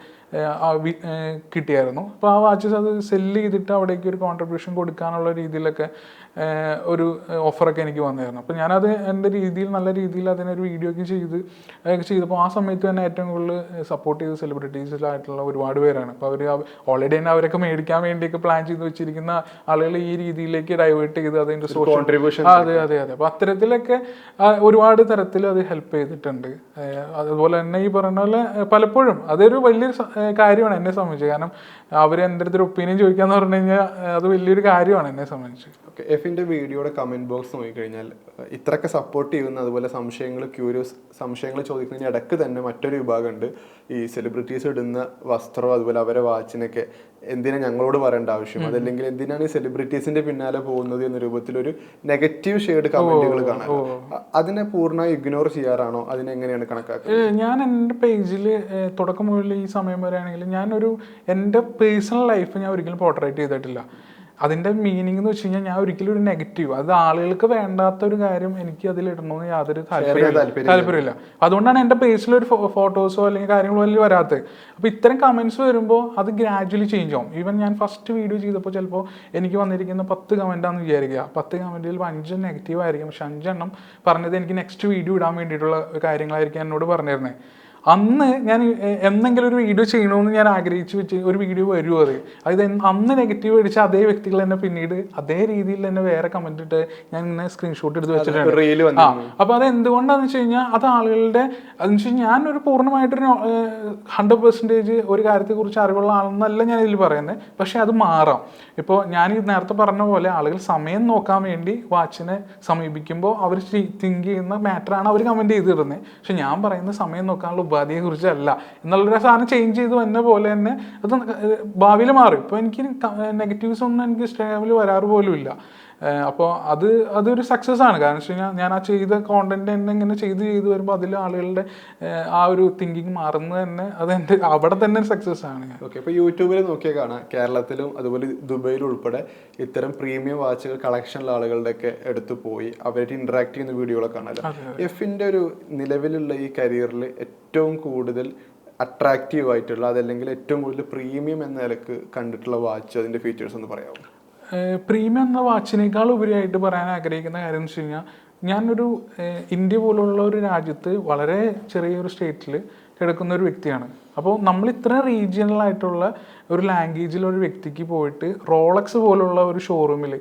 Speaker 1: കിട്ടിയായിരുന്നു. അപ്പോൾ ആ വാച്ചസ് അത് സെല്ല് ചെയ്തിട്ട് അവിടേക്ക് ഒരു കോൺട്രിബ്യൂഷൻ കൊടുക്കാനുള്ള രീതിയിലൊക്കെ ഒരു ഓഫറൊക്കെ എനിക്ക് വന്നായിരുന്നു. അപ്പോൾ ഞാനത് എൻ്റെ രീതിയിൽ നല്ല രീതിയിൽ അതിനൊരു വീഡിയോ ഒക്കെ ചെയ്തപ്പോൾ ആ സമയത്ത് തന്നെ ഏറ്റവും കൂടുതൽ സപ്പോർട്ട് ചെയ്ത സെലിബ്രിറ്റീസിലായിട്ടുള്ള ഒരുപാട് പേരാണ്. അപ്പോൾ അവർ ഓൾറെഡി തന്നെ അവരൊക്കെ മേടിക്കാൻ വേണ്ടിയൊക്കെ പ്ലാൻ ചെയ്ത് വെച്ചിരിക്കുന്ന ആളുകൾ ഈ രീതിയിലേക്ക് ഡൈവേർട്ട് ചെയ്ത് അതിൻ്റെ സോഷ്യൽ കോൺട്രിബ്യൂഷൻ. അതെ അതെ അതെ. അപ്പോൾ അത്തരത്തിലൊക്കെ ഒരുപാട് തരത്തിൽ അത് ഹെൽപ്പ് ചെയ്തിട്ടുണ്ട്. അതുപോലെ തന്നെ ഈ പറഞ്ഞ പോലെ പലപ്പോഴും അതൊരു വലിയൊരു കാര്യമാണ് എന്നെ സംബന്ധിച്ച്. കാരണം അവർ എൻ്റെ അടുത്തൊരു ഒപ്പീനിയൻ ചോദിക്കാന്ന് പറഞ്ഞു കഴിഞ്ഞാൽ അത് വലിയൊരു കാര്യമാണ് എന്നെ സംബന്ധിച്ച്.
Speaker 2: ഓക്കെ, എഫിൻ്റെ വീഡിയോയുടെ കമൻറ്റ് ബോക്സ് നോക്കിക്കഴിഞ്ഞാൽ ഇത്രയൊക്കെ സപ്പോർട്ട് ചെയ്യുന്ന, അതുപോലെ സംശയങ്ങൾ ചോദിക്കുന്നതിന് ഇടയ്ക്ക് തന്നെ മറ്റൊരു വിഭാഗമുണ്ട്. ഈ സെലിബ്രിറ്റീസ് ഇടുന്ന വസ്ത്രം അതുപോലെ അവരെ വാച്ചിനൊക്കെ എന്തിനാ ഞങ്ങളോട് പറയേണ്ട ആവശ്യം, അതല്ലെങ്കിൽ എന്തിനാണ് ഈ സെലിബ്രിറ്റീസിന്റെ പിന്നാലെ പോകുന്നത് എന്ന രൂപത്തിലൊരു നെഗറ്റീവ് ഷെയ്ഡ് കമന്റുകൾ കാണാൻ. അതിനെ പൂർണ്ണമായി ഇഗ്നോർ ചെയ്യാറാണോ, അതിനെങ്ങനെയാണ് കണക്കാക്കുന്നത്?
Speaker 1: ഞാൻ എൻ്റെ പേജിൽ തുടക്കം മുതൽ ഈ സമയം വരെ ആണെങ്കിൽ ഞാനൊരു എൻ്റെ പേഴ്സണൽ ലൈഫ് ഞാൻ ഒരിക്കലും പോർട്രേറ്റ് ചെയ്തിട്ടില്ല. അതിൻ്റെ മീനിങ് എന്ന് വെച്ച് കഴിഞ്ഞാൽ ഞാൻ ഒരിക്കലും ഒരു നെഗറ്റീവ്, അത് ആളുകൾക്ക് വേണ്ടാത്ത ഒരു കാര്യം എനിക്ക് അതിലിടണമെന്ന് യാതൊരു താല്പര്യമില്ല. അതുകൊണ്ടാണ് എൻ്റെ പേജിലൊരു ഫോട്ടോസോ അല്ലെങ്കിൽ കാര്യങ്ങളോ വലിയ വരാത്തത്. അപ്പോൾ ഇത്തരം കമൻറ്റ്സ് വരുമ്പോൾ അത് ഗ്രാജുവലി ചേഞ്ച് ആവും. ഈവൻ ഞാൻ ഫസ്റ്റ് വീഡിയോ ചെയ്തപ്പോൾ ചിലപ്പോൾ എനിക്ക് വന്നിരിക്കുന്ന 10 കമൻറ്റാണെന്ന് വിചാരിക്കുക. 10 കമൻറ്റിൽ 5 നെഗറ്റീവ് ആയിരിക്കും, പക്ഷെ 5 എണ്ണം പറഞ്ഞത് എനിക്ക് നെക്സ്റ്റ് വീഡിയോ ഇടാൻ വേണ്ടിയിട്ടുള്ള കാര്യങ്ങളായിരിക്കും എന്നോട് പറഞ്ഞിരുന്നത്. അന്ന് ഞാൻ എന്തെങ്കിലും ഒരു വീഡിയോ ചെയ്യണമെന്ന് ഞാൻ ആഗ്രഹിച്ചു വെച്ച് ഒരു വീഡിയോ വരുമോ അത് അന്ന് നെഗറ്റീവ് അടിച്ച അതേ വ്യക്തികൾ തന്നെ പിന്നീട് അതേ രീതിയിൽ തന്നെ വേറെ കമന്റ് ഇട്ട് ഞാൻ ഇങ്ങനെ സ്ക്രീൻഷോട്ട് എടുത്ത് വെച്ചിട്ടുണ്ട്. അപ്പൊ അത് എന്തുകൊണ്ടാന്ന് വെച്ച് കഴിഞ്ഞാൽ അത് ആളുകളുടെ അതെന്ന് വെച്ച് കഴിഞ്ഞാൽ ഞാനൊരു പൂർണ്ണമായിട്ടൊരു 100% ഒരു കാര്യത്തെക്കുറിച്ച് അറിവുള്ള ആളെന്നല്ല ഞാൻ ഇതിൽ പറയുന്നത്. പക്ഷെ അത് മാറാം. ഇപ്പോൾ ഞാൻ ഈ നേരത്തെ പറഞ്ഞ പോലെ ആളുകൾ സമയം നോക്കാൻ വേണ്ടി വാച്ചിനെ സമീപിക്കുമ്പോൾ അവർ തിങ്ക് ചെയ്യുന്ന മാറ്ററാണ് അവർ കമന്റ് ചെയ്തിരുന്നത്. പക്ഷെ ഞാൻ പറയുന്ന സമയം നോക്കാനുള്ള ഉപാധിയെ കുറിച്ചല്ല എന്നുള്ളൊരു സാധനം ചേഞ്ച് ചെയ്ത് വന്ന പോലെ തന്നെ അത് ഭാവിയിൽ മാറും. ഇപ്പോൾ എനിക്ക് നെഗറ്റീവ്സ് ഒന്നും എനിക്ക് ഇൻസ്റ്റാഗ്രാമിൽ വരാറ് പോലും ഇല്ല. അപ്പോൾ അതൊരു സക്സസ് ആണ്. കാരണം വെച്ച് കഴിഞ്ഞാൽ ഞാൻ ആ ചെയ്ത കോണ്ടന്റ് തന്നെ ഇങ്ങനെ ചെയ്ത് വരുമ്പോൾ അതിൽ ആളുകളുടെ ആ ഒരു തിങ്കിങ് മാറുന്നത് തന്നെ അത് എൻ്റെ അവിടെ തന്നെ സക്സസ് ആണ്.
Speaker 2: ഓക്കെ, ഇപ്പോൾ യൂട്യൂബിൽ നോക്കിയാൽ കാണാം കേരളത്തിലും അതുപോലെ ദുബൈയിലും ഉൾപ്പെടെ ഇത്തരം പ്രീമിയം വാച്ചുകൾ കളക്ഷനുള്ള ആളുകളുടെ ഒക്കെ എടുത്തു പോയി അവരായിട്ട് ഇന്ററാക്ട് ചെയ്യുന്ന വീഡിയോകളൊക്കെ കാണാമല്ലോ. എഫിൻ്റെ ഒരു നിലവിലുള്ള ഈ കരിയറിൽ ഏറ്റവും കൂടുതൽ അട്രാക്റ്റീവ് ആയിട്ടുള്ള അതല്ലെങ്കിൽ ഏറ്റവും കൂടുതൽ പ്രീമിയം എന്ന നിലക്ക് കണ്ടിട്ടുള്ള വാച്ച്, അതിൻ്റെ ഫീച്ചേഴ്സ് ഒന്ന് പറയാമോ?
Speaker 1: പ്രീമിയം എന്ന വാച്ചിനേക്കാൾ ഉപരിയായിട്ട് പറയാൻ ആഗ്രഹിക്കുന്ന കാര്യം എന്ന് വെച്ച് കഴിഞ്ഞാൽ ഞാനൊരു ഇന്ത്യ പോലുള്ള ഒരു രാജ്യത്ത് വളരെ ചെറിയൊരു സ്റ്റേറ്റിൽ കിടക്കുന്ന ഒരു വ്യക്തിയാണ്. അപ്പോൾ നമ്മൾ ഇത്ര റീജിയണൽ ആയിട്ടുള്ള ഒരു ലാംഗ്വേജിൽ ഒരു വ്യക്തിക്ക് പോയിട്ട് റോളക്സ് പോലുള്ള ഒരു ഷോറൂമിൽ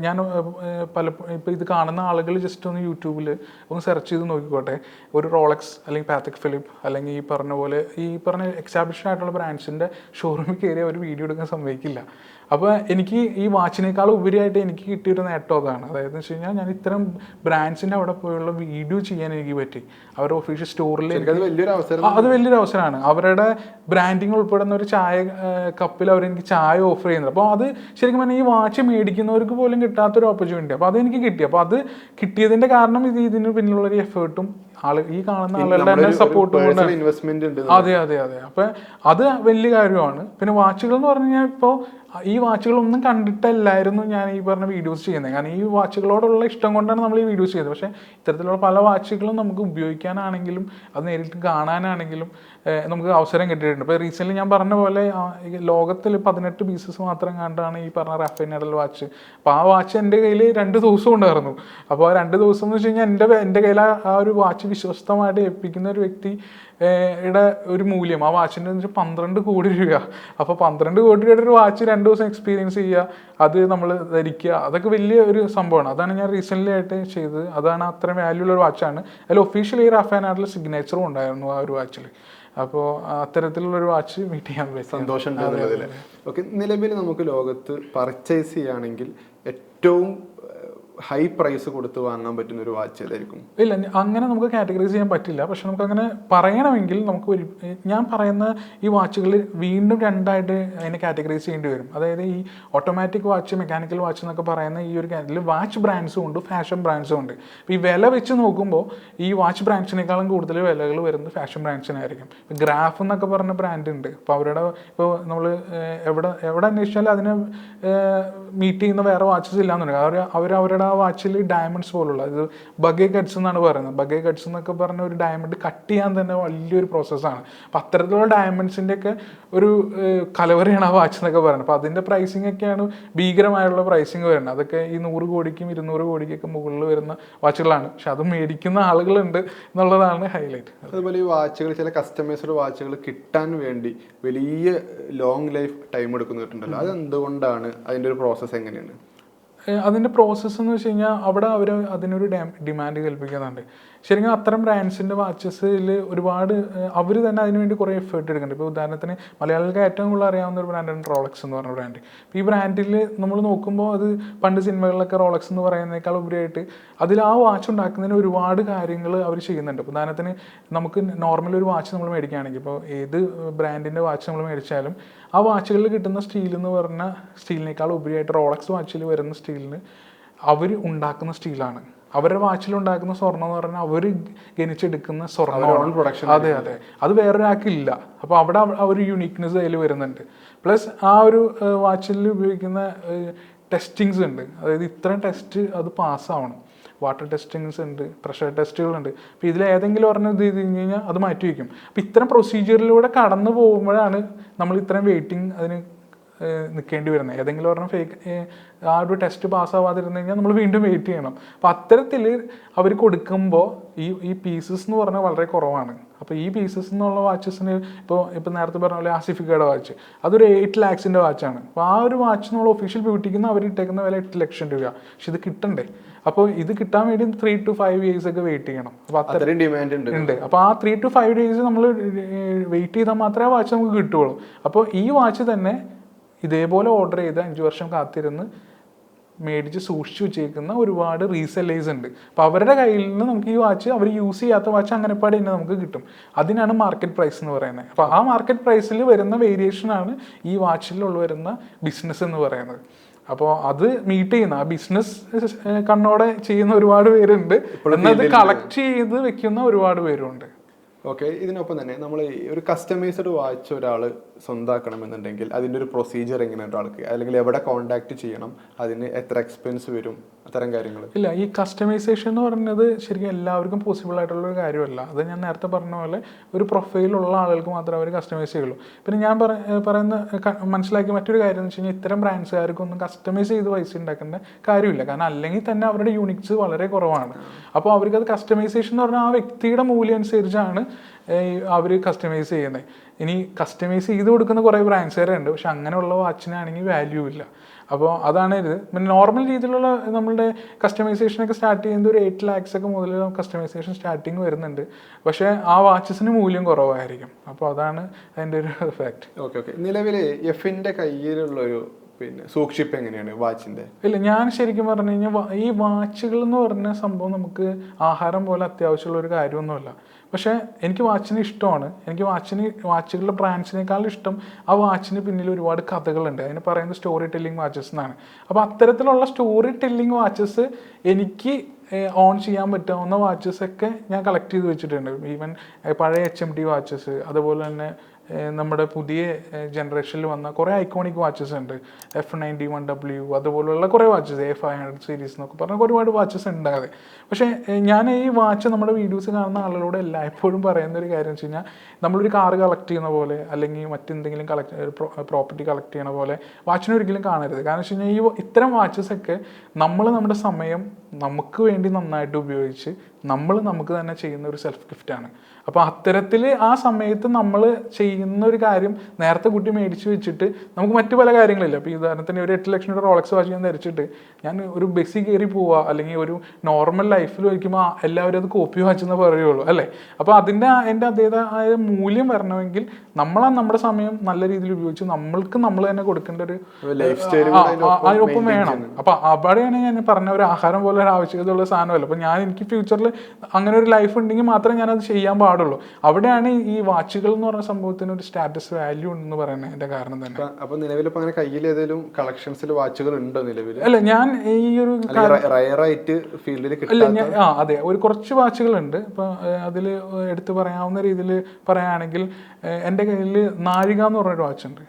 Speaker 1: ഞാൻ പലപ്പോഴും ഇപ്പോൾ ഇത് കാണുന്ന ആളുകൾ ജസ്റ്റ് ഒന്ന് യൂട്യൂബിൽ ഒന്ന് സെർച്ച് ചെയ്ത് നോക്കിക്കോട്ടെ. ഒരു റോളക്സ് അല്ലെങ്കിൽ പാത്തക് ഫിലിപ്പ് അല്ലെങ്കിൽ ഈ പറഞ്ഞ എക്സ്റ്റാബ്ലിഷ്ഡ് ആയിട്ടുള്ള ബ്രാൻഡ്സിൻ്റെ ഷോറൂമിൽ കയറി അവർ വീഡിയോ എടുക്കാൻ സമ്മതിക്കില്ല. അപ്പോൾ എനിക്ക് ഈ വാച്ചിനേക്കാൾ ഉപരിയായിട്ട് എനിക്ക് കിട്ടിയൊരു നേട്ടം അതാണ്. അതായത് വെച്ച് കഴിഞ്ഞാൽ ഞാൻ ഇത്തരം ബ്രാൻഡ്സിൻ്റെ അവിടെ പോയുള്ള വീഡിയോ ചെയ്യാൻ എനിക്ക് പറ്റി. അവരുടെ ഒഫീഷ്യൽ സ്റ്റോറിൽ അത് വലിയൊരു അവസരമാണ്. അവരുടെ ബ്രാൻഡിങ് ഉൾപ്പെടുന്ന ഒരു ചായ കപ്പിൽ അവരെനിക്ക് ചായ ഓഫർ ചെയ്യുന്നത്. അപ്പോൾ അത് ശരിക്കും പറഞ്ഞാൽ ഈ വാച്ച് മേടിക്കുന്നവർക്ക് പോലും കിട്ടാത്തൊരു ഓപ്പർച്യൂണിറ്റി. അപ്പോൾ അതെനിക്ക് കിട്ടി. അപ്പോൾ അത് കിട്ടിയതിൻ്റെ കാരണം ഇതിന് പിന്നിലുള്ളൊരു എഫേർട്ടും ഈ കാണുന്ന ആളുകളുടെ സപ്പോർട്ടും കൊണ്ട്. അതെ അതെ അതെ. അപ്പം അത് വലിയ കാര്യമാണ്. പിന്നെ വാച്ചുകൾ എന്ന് പറഞ്ഞു കഴിഞ്ഞാൽ ഇപ്പോൾ ഈ വാച്ചുകളൊന്നും കണ്ടിട്ടല്ലായിരുന്നു ഞാൻ ഈ പറഞ്ഞ വീഡിയോസ് ചെയ്യുന്നത്. കാരണം ഈ വാച്ചുകളോടുള്ള ഇഷ്ടം കൊണ്ടാണ് നമ്മൾ ഈ വീഡിയോസ് ചെയ്തത്. പക്ഷേ ഇത്തരത്തിലുള്ള പല വാച്ചുകളും നമുക്ക് ഉപയോഗിക്കാനാണെങ്കിലും അത് നേരിട്ട് കാണാനാണെങ്കിലും നമുക്ക് അവസരം കിട്ടിയിട്ടുണ്ട്. ഇപ്പോൾ റീസെൻ്റ്ലി ഞാൻ പറഞ്ഞ പോലെ ലോകത്തിൽ 18 പീസസ് മാത്രം കണ്ടാണ് ഈ പറഞ്ഞ റാഫേൽ നഡാൽ വാച്ച്. അപ്പോൾ ആ വാച്ച് എൻ്റെ കയ്യിൽ 2 ദിവസം ഉണ്ടായിരുന്നു. അപ്പോൾ ആ 2 ദിവസം എന്ന് വെച്ച് കഴിഞ്ഞാൽ എൻ്റെ കയ്യിൽ ആ ഒരു വാച്ച് വിശ്വസ്തമായിട്ട് ഏൽപ്പിക്കുന്ന ഒരു വ്യക്തിയുടെ ഒരു മൂല്യം ആ വാച്ചിൻ്റെ എന്ന് വെച്ചാൽ 12 കോടി രൂപ. അപ്പോൾ 12 കോടി രൂപയുടെ ഒരു വാച്ച് 2 ദിവസം എക്സ്പീരിയൻസ് ചെയ്യുക, അത് നമ്മൾ ധരിക്കുക, അതൊക്കെ വലിയ ഒരു സംഭവമാണ്. അതാണ് ഞാൻ റീസെൻ്റ്ലി ആയിട്ട് ചെയ്തത്. അതാണ് അത്രയും വാല്യൂ ഉള്ള ഒരു വാച്ചാണ്. അതിൽ ഒഫീഷ്യലി റാഫ നാഡലിൻ്റെ സിഗ്നേച്ചറും ഉണ്ടായിരുന്നു ആ ഒരു വാച്ചിൽ. അപ്പോൾ അത്തരത്തിലുള്ളൊരു വാച്ച് മീറ്റ് ചെയ്യാൻ പറ്റും.
Speaker 2: സന്തോഷമുണ്ട്. ഓക്കെ, നിലവിൽ നമുക്ക് ലോകത്ത് പർച്ചേസ് ചെയ്യുകയാണെങ്കിൽ ഏറ്റവും ഹൈ പ്രൈസ് കൊടുത്ത് വാങ്ങാൻ പറ്റുന്ന ഒരു വാച്ച് ഏതായിരിക്കും?
Speaker 1: ഇല്ല, അങ്ങനെ നമുക്ക് കാറ്റഗറൈസ് ചെയ്യാൻ പറ്റില്ല. പക്ഷെ നമുക്ക് അങ്ങനെ പറയണമെങ്കിൽ നമുക്ക് ഞാൻ പറയുന്ന ഈ വാച്ചുകളിൽ വീണ്ടും രണ്ടായിട്ട് അതിനെ കാറ്റഗറൈസ് ചെയ്യേണ്ടി വരും. അതായത് ഈ ഓട്ടോമാറ്റിക് വാച്ച്, മെക്കാനിക്കൽ വാച്ച് എന്നൊക്കെ പറയുന്ന ഈ ഒരു കാറ്റഗറിയിൽ വാച്ച് ബ്രാൻഡ്സും ഉണ്ട്, ഫാഷൻ ബ്രാൻഡ്സും ഉണ്ട്. അപ്പോൾ ഈ വില വെച്ച് നോക്കുമ്പോൾ ഈ വാച്ച് ബ്രാൻഡ്സിനേക്കാളും കൂടുതൽ വിലകൾ വരുന്നത് ഫാഷൻ ബ്രാൻഡ്സിനായിരിക്കും. ഇപ്പോൾ ഗ്രാഫ് എന്നൊക്കെ പറഞ്ഞ ബ്രാൻഡ് ഉണ്ട്. അപ്പോൾ ഇപ്പോൾ നമ്മൾ എവിടെ അന്വേഷിച്ചാലും അതിനെ മീറ്റ് ചെയ്യുന്ന വേറെ വാച്ചസ് ഇല്ലാന്നുണ്ടെങ്കിൽ അവരുടെ ആ വാച്ചിൽ ഡയമണ്ട്സ് പോലുള്ള, ഇത് ബഗേ കട്ട്സ് എന്നാണ് പറയുന്നത്. ബഗേ കട്ട്സ് എന്നൊക്കെ പറഞ്ഞ ഒരു ഡയമണ്ട് കട്ട് ചെയ്യാൻ തന്നെ വലിയൊരു പ്രോസസ്സാണ്. അപ്പം അത്തരത്തിലുള്ള ഡയമണ്ട്സിൻ്റെ ഒക്കെ ഒരു കലവറയാണ് ആ വാച്ച് എന്നൊക്കെ പറയുന്നത്. അപ്പോൾ അതിൻ്റെ പ്രൈസിങ് ഒക്കെയാണ് ഭീകരമായുള്ള പ്രൈസിങ് വരുന്നത്. അതൊക്കെ ഈ 100 കോടിക്കും 200 കോടിക്കൊക്കെ മുകളിൽ വരുന്ന വാച്ചുകളാണ്. പക്ഷെ അത് മേടിക്കുന്ന ആളുകളുണ്ട് എന്നുള്ളതാണ് ഹൈലൈറ്റ്.
Speaker 2: അതുപോലെ ഈ വാച്ചുകൾ, ചില കസ്റ്റമൈസ്ഡ് വാച്ചുകൾ കിട്ടാൻ വേണ്ടി വലിയ ലോങ് ലൈഫ് ടൈം എടുക്കുന്നുണ്ടല്ലോ, അത് എന്തുകൊണ്ടാണ്? അതിൻ്റെ ഒരു പ്രോസസ്സ് എങ്ങനെയാണ്?
Speaker 1: അതിൻ്റെ പ്രോസസ്സ് എന്ന് വെച്ച് കഴിഞ്ഞാൽ അവിടെ അവർ അതിനൊരു ഡിമാൻഡ് കൽപ്പിക്കുന്നുണ്ട്. ശരിക്കും അത്തരം ബ്രാൻഡ്സിൻ്റെ വാച്ചസിൽ ഒരുപാട് അവർ തന്നെ അതിനുവേണ്ടി കുറേ എഫേർട്ട് എടുക്കുന്നുണ്ട്. ഇപ്പോൾ ഉദാഹരണത്തിന് മലയാളികൾക്ക് ഏറ്റവും കൂടുതൽ അറിയാവുന്ന ഒരു ബ്രാൻഡാണ് റോളക്സ് എന്ന് പറഞ്ഞ ബ്രാൻഡ്. അപ്പോൾ ഈ ബ്രാൻഡിൽ നമ്മൾ നോക്കുമ്പോൾ അത് പണ്ട് സിനിമകളിലൊക്കെ റോളക്സ് എന്ന് പറയുന്നതിനേക്കാൾ ഉപരിയായിട്ട് അതിൽ ആ വാച്ച് ഉണ്ടാക്കുന്നതിന് ഒരുപാട് കാര്യങ്ങൾ അവർ ചെയ്യുന്നുണ്ട്. ഉദാഹരണത്തിന് നമുക്ക് നോർമൽ ഒരു വാച്ച് നമ്മൾ മേടിക്കുകയാണെങ്കിൽ, ഇപ്പോൾ ഏത് ബ്രാൻഡിൻ്റെ വാച്ച് നമ്മൾ മേടിച്ചാലും ആ വാച്ചുകളിൽ കിട്ടുന്ന സ്റ്റീൽ എന്ന് പറഞ്ഞ സ്റ്റീലിനേക്കാൾ ഉപരിയായിട്ട് റോളക്സ് വാച്ചിൽ വരുന്ന സ്റ്റീലിന് അവർ ഉണ്ടാക്കുന്ന സ്റ്റീലാണ്. അവരുടെ വാച്ചിലുണ്ടാക്കുന്ന സ്വർണ്ണം എന്ന് പറഞ്ഞാൽ അവർ ഗണിച്ചെടുക്കുന്ന സ്വർണ്ണം. അതെ, അത് വേറൊരാൾക്കില്ല. അപ്പോൾ അവിടെ ഒരു യുണീക്നെസ് അതിൽ വരുന്നുണ്ട്. പ്ലസ് ആ ഒരു വാച്ചിൽ ഉപയോഗിക്കുന്ന ടെസ്റ്റിങ്സ് ഉണ്ട്. അതായത് ഇത്രയും ടെസ്റ്റ് അത് പാസ്സാവണം. വാട്ടർ ടെസ്റ്റിങ്സ് ഉണ്ട്, പ്രഷർ ടെസ്റ്റുകളുണ്ട്. അപ്പോൾ ഇതിൽ ഏതെങ്കിലും ഒരെണ്ണം ഇത് ചെയ്ത് കഴിഞ്ഞ് കഴിഞ്ഞാൽ അത് മാറ്റി വയ്ക്കും. അപ്പോൾ ഇത്തരം പ്രൊസീജിയറിലൂടെ കടന്നു പോകുമ്പോഴാണ് നമ്മൾ ഇത്രയും വെയിറ്റിംഗ് അതിന് നിൽക്കേണ്ടി വരുന്നത്. ഏതെങ്കിലും ഒരെണ്ണം ആ ഒരു ടെസ്റ്റ് പാസ്സാവാതിരുന്നു കഴിഞ്ഞാൽ നമ്മൾ വീണ്ടും വെയിറ്റ് ചെയ്യണം. അപ്പോൾ അത്തരത്തിൽ അവർ കൊടുക്കുമ്പോൾ ഈ പീസസ് എന്ന് പറഞ്ഞാൽ വളരെ കുറവാണ്. അപ്പോൾ ഈ പീസസ് എന്നുള്ള വാച്ചസിന് ഇപ്പോൾ നേരത്തെ പറഞ്ഞ പോലെ ആസിഫിക്കയുടെ വാച്ച് അതൊരു 8 lakhs വാച്ചാണ്. അപ്പോൾ ആ ഒരു വാച്ച് നമ്മൾ ഒഫീഷ്യൽ ബ്യൂട്ടിക്കുന്ന അവർ ഇട്ടേക്കുന്ന വില 8 ലക്ഷം രൂപ. പക്ഷെ ഇത് കിട്ടണ്ടേ? അപ്പോൾ ഇത് കിട്ടാൻ വേണ്ടി 3 to 5 years ഒക്കെ വെയിറ്റ് ചെയ്യണം. അപ്പോൾ അത്രയും ഡിമാൻഡ് ഉണ്ട്. അപ്പോൾ ആ 3 to 5 days നമ്മൾ വെയിറ്റ് ചെയ്താൽ മാത്രമേ ആ വാച്ച് നമുക്ക് കിട്ടുകയുള്ളൂ. അപ്പോൾ ഈ വാച്ച് തന്നെ ഇതേപോലെ ഓർഡർ ചെയ്ത് 5 വർഷം കാത്തിരുന്ന് മേടിച്ച് സൂക്ഷിച്ചു വെച്ചേക്കുന്ന ഒരുപാട് റീസെല്ലേഴ്സ് ഉണ്ട്. അപ്പോൾ അവരുടെ കയ്യിൽ നിന്ന് നമുക്ക് ഈ വാച്ച്, അവർ യൂസ് ചെയ്യാത്ത വാച്ച് അങ്ങനെപ്പാട് തന്നെ നമുക്ക് കിട്ടും. അതിനാണ് മാർക്കറ്റ് പ്രൈസ് എന്ന് പറയുന്നത്. അപ്പോൾ ആ മാർക്കറ്റ് പ്രൈസിൽ വരുന്ന വേരിയേഷനാണ് ഈ വാച്ചിലുള്ള വരുന്ന ബിസിനസ് എന്ന് പറയുന്നത്. അപ്പോൾ അത് മീറ്റ് ചെയ്യുന്ന ആ ബിസിനസ് കണ്ണോടെ ചെയ്യുന്ന ഒരുപാട് പേരുണ്ട്, എന്നത് കളക്ട് ചെയ്ത് വെക്കുന്ന ഒരുപാട് പേരുണ്ട്.
Speaker 2: ഓക്കെ, ഇതിനൊപ്പം തന്നെ നമ്മൾ ഒരു കസ്റ്റമൈസ്ഡ് വാച്ച് ഒരാൾ സ്വന്തമാക്കണമെന്നുണ്ടെങ്കിൽ അതിൻ്റെ ഒരു പ്രൊസീജിയർ എങ്ങനെയാണ് ഒരാൾക്ക്, അല്ലെങ്കിൽ എവിടെ കോൺടാക്ട് ചെയ്യണം, അതിന് എത്ര എക്സ്പെൻസ് വരും, അത്തരം കാര്യങ്ങൾ?
Speaker 1: ഇല്ല, ഈ കസ്റ്റമൈസേഷൻ എന്ന് പറയുന്നത് ശരിക്കും എല്ലാവർക്കും പോസിബിൾ ആയിട്ടുള്ളൊരു കാര്യമല്ല. അത് ഞാൻ നേരത്തെ പറഞ്ഞ പോലെ ഒരു പ്രൊഫൈലുള്ള ആളുകൾക്ക് മാത്രമേ അവർ കസ്റ്റമൈസ് ചെയ്യുള്ളൂ. പിന്നെ ഞാൻ പറയുന്ന മനസ്സിലാക്കിയ മറ്റൊരു കാര്യം എന്ന് വെച്ച് കഴിഞ്ഞാൽ ഇത്തരം ബ്രാൻഡ്സുകാർക്കൊന്നും കസ്റ്റമൈസ് ചെയ്ത് പൈസ ഉണ്ടാക്കേണ്ട കാര്യമില്ല. കാരണം അല്ലെങ്കിൽ തന്നെ അവരുടെ യൂണിറ്റ്സ് വളരെ കുറവാണ്. അപ്പോൾ അവർക്കത് കസ്റ്റമൈസേഷൻ എന്ന് പറഞ്ഞാൽ ആ വ്യക്തിയുടെ മൂല്യം അനുസരിച്ചാണ് അവർ കസ്റ്റമൈസ് ചെയ്യുന്നത്. ഇനി കസ്റ്റമൈസ് ചെയ്ത് കൊടുക്കുന്ന കുറേ ബ്രാൻഡ്സുകാരുണ്ട്, പക്ഷെ അങ്ങനെയുള്ള വാച്ചിനാണെങ്കിൽ വാല്യൂ ഇല്ല. അപ്പോൾ അതാണ് ഇത്. പിന്നെ നോർമൽ രീതിയിലുള്ള നമ്മളുടെ കസ്റ്റമൈസേഷനൊക്കെ സ്റ്റാർട്ട് ചെയ്യുന്നത് ഒരു 8 lakhs ഒക്കെ മുതൽ കസ്റ്റമൈസേഷൻ സ്റ്റാർട്ടിങ് വരുന്നുണ്ട്. പക്ഷേ ആ വാച്ചസിന് മൂല്യം കുറവായിരിക്കും. അപ്പോൾ അതാണ് അതിൻ്റെ ഒരു ഫാക്ട്.
Speaker 2: ഓക്കെ, നിലവിൽ എഫിൻ്റെ കയ്യിലുള്ളൊരു സൂക്ഷിപ്പ് എങ്ങനെയാണ് വാച്ചിൻ്റെ?
Speaker 1: ഇല്ല, ഞാൻ ശരിക്കും പറഞ്ഞു കഴിഞ്ഞാൽ ഈ വാച്ചുകൾ എന്ന് പറഞ്ഞ സംഭവം നമുക്ക് ആഹാരം പോലെ അത്യാവശ്യമുള്ള ഒരു കാര്യമൊന്നുമല്ല. പക്ഷേ എനിക്ക് വാച്ചിന് ഇഷ്ടമാണ്. എനിക്ക് വാച്ചുകളുടെ ബ്രാൻഡ്സിനേക്കാളും ഇഷ്ടം ആ വാച്ചിന് പിന്നിൽ ഒരുപാട് കഥകളുണ്ട്. അതിന് പറയുന്നത് സ്റ്റോറി ടെല്ലിംഗ് വാച്ചസ് എന്നാണ്. അപ്പോൾ അത്തരത്തിലുള്ള സ്റ്റോറി ടെല്ലിംഗ് വാച്ചസ് എനിക്ക് ഓൺ ചെയ്യാൻ പറ്റാവുന്ന വാച്ചസൊക്കെ ഞാൻ കളക്ട് ചെയ്ത് വെച്ചിട്ടുണ്ട്. ഈവൻ പഴയ HMT വാച്ചസ്, അതുപോലെ തന്നെ നമ്മുടെ പുതിയ ജനറേഷനിൽ വന്ന കുറേ ഐക്കോണിക് വാച്ചസ് ഉണ്ട്. F91W അതുപോലുള്ള കുറേ വാച്ചസ്, A500 സീരീസ് എന്നൊക്കെ പറഞ്ഞ ഒരുപാട് വാച്ചസ് ഉണ്ട്. അതെ, പക്ഷേ ഞാൻ ഈ വാച്ച് നമ്മുടെ വീഡിയോസ് കാണുന്ന ആളുകളോട് എല്ലായ്പ്പോഴും പറയുന്ന ഒരു കാര്യം വെച്ച് കഴിഞ്ഞാൽ, നമ്മളൊരു കാറ് കളക്ട് ചെയ്യുന്ന പോലെ അല്ലെങ്കിൽ മറ്റെന്തെങ്കിലും പ്രോപ്പർട്ടി കളക്ട് ചെയ്യണ പോലെ വാച്ചിനെ ഒരിക്കലും കാണരുത്. കാരണം വെച്ച് കഴിഞ്ഞാൽ ഈ ഇത്തരം വാച്ചസൊക്കെ നമ്മൾ നമ്മുടെ സമയം നമുക്ക് വേണ്ടി നന്നായിട്ട് ഉപയോഗിച്ച് നമുക്ക് തന്നെ ചെയ്യുന്ന ഒരു സെൽഫ് ഗിഫ്റ്റാണ്. അപ്പോൾ അത്തരത്തിൽ ആ സമയത്ത് നമ്മൾ ചെയ്യുന്ന ഒരു കാര്യം നേരത്തെ കുട്ടി മേടിച്ച് വെച്ചിട്ട് നമുക്ക് മറ്റു പല കാര്യങ്ങളില്ല. അപ്പോൾ ഈ ഉദാഹരണത്തിന് ഒരു 8 ലക്ഷം രൂപ റോളക്സ് വാച്ച് ഞാൻ ധരിച്ചിട്ട് ഞാൻ ഒരു ബസ്സിൽ കയറി പോവുക അല്ലെങ്കിൽ ഒരു നോർമൽ ലൈഫിൽ വയ്ക്കുമ്പോൾ എല്ലാവരും അത് കോപ്പി വാച്ചെന്ന് പറയുള്ളൂ അല്ലേ. അപ്പോൾ അതിൻ്റെ അതേതായ മൂല്യം വരണമെങ്കിൽ നമ്മുടെ സമയം നല്ല രീതിയിൽ ഉപയോഗിച്ച് നമ്മൾക്ക് നമ്മൾ തന്നെ കൊടുക്കേണ്ട ഒരു അതിനൊപ്പം വേണം. അപ്പോൾ അവിടെയാണ് ഞാൻ പറഞ്ഞ ഒരു ആഹാരം പോലെ ഒരു ആവശ്യകതയുള്ള സാധനമല്ല. അപ്പോൾ എനിക്ക് ഫ്യൂച്ചറിൽ അങ്ങനെ ഒരു ലൈഫ് ഉണ്ടെങ്കിൽ മാത്രമേ ഞാനത് ചെയ്യാൻ പാടുള്ളൂ. അവിടെയാണ് ഈ വാച്ചുകൾ എന്ന് പറഞ്ഞ സംഭവത്തിന് ഒരു സ്റ്റാറ്റസ് വാല്യൂ ഉണ്ടെന്ന് പറയുന്നത് എൻ്റെ കാരണം തന്നെ.
Speaker 2: അപ്പൊ നിലവിൽ അങ്ങനെ കയ്യിൽ ഏതെങ്കിലും കളക്ഷൻസിൽ വാച്ചുകൾ ഉണ്ടോ നിലവിൽ?
Speaker 1: അല്ല, ഞാൻ ഈ ഒരു
Speaker 2: ഫീൽഡിൽ
Speaker 1: അതെ, ഒരു കുറച്ച് വാച്ചുകളുണ്ട്. ഇപ്പൊ അതിൽ എടുത്തു പറയാവുന്ന രീതിയിൽ പറയുകയാണെങ്കിൽ എൻ്റെ കയ്യിൽ നാഴിക എന്ന് പറഞ്ഞൊരു വാച്ചുണ്ട്.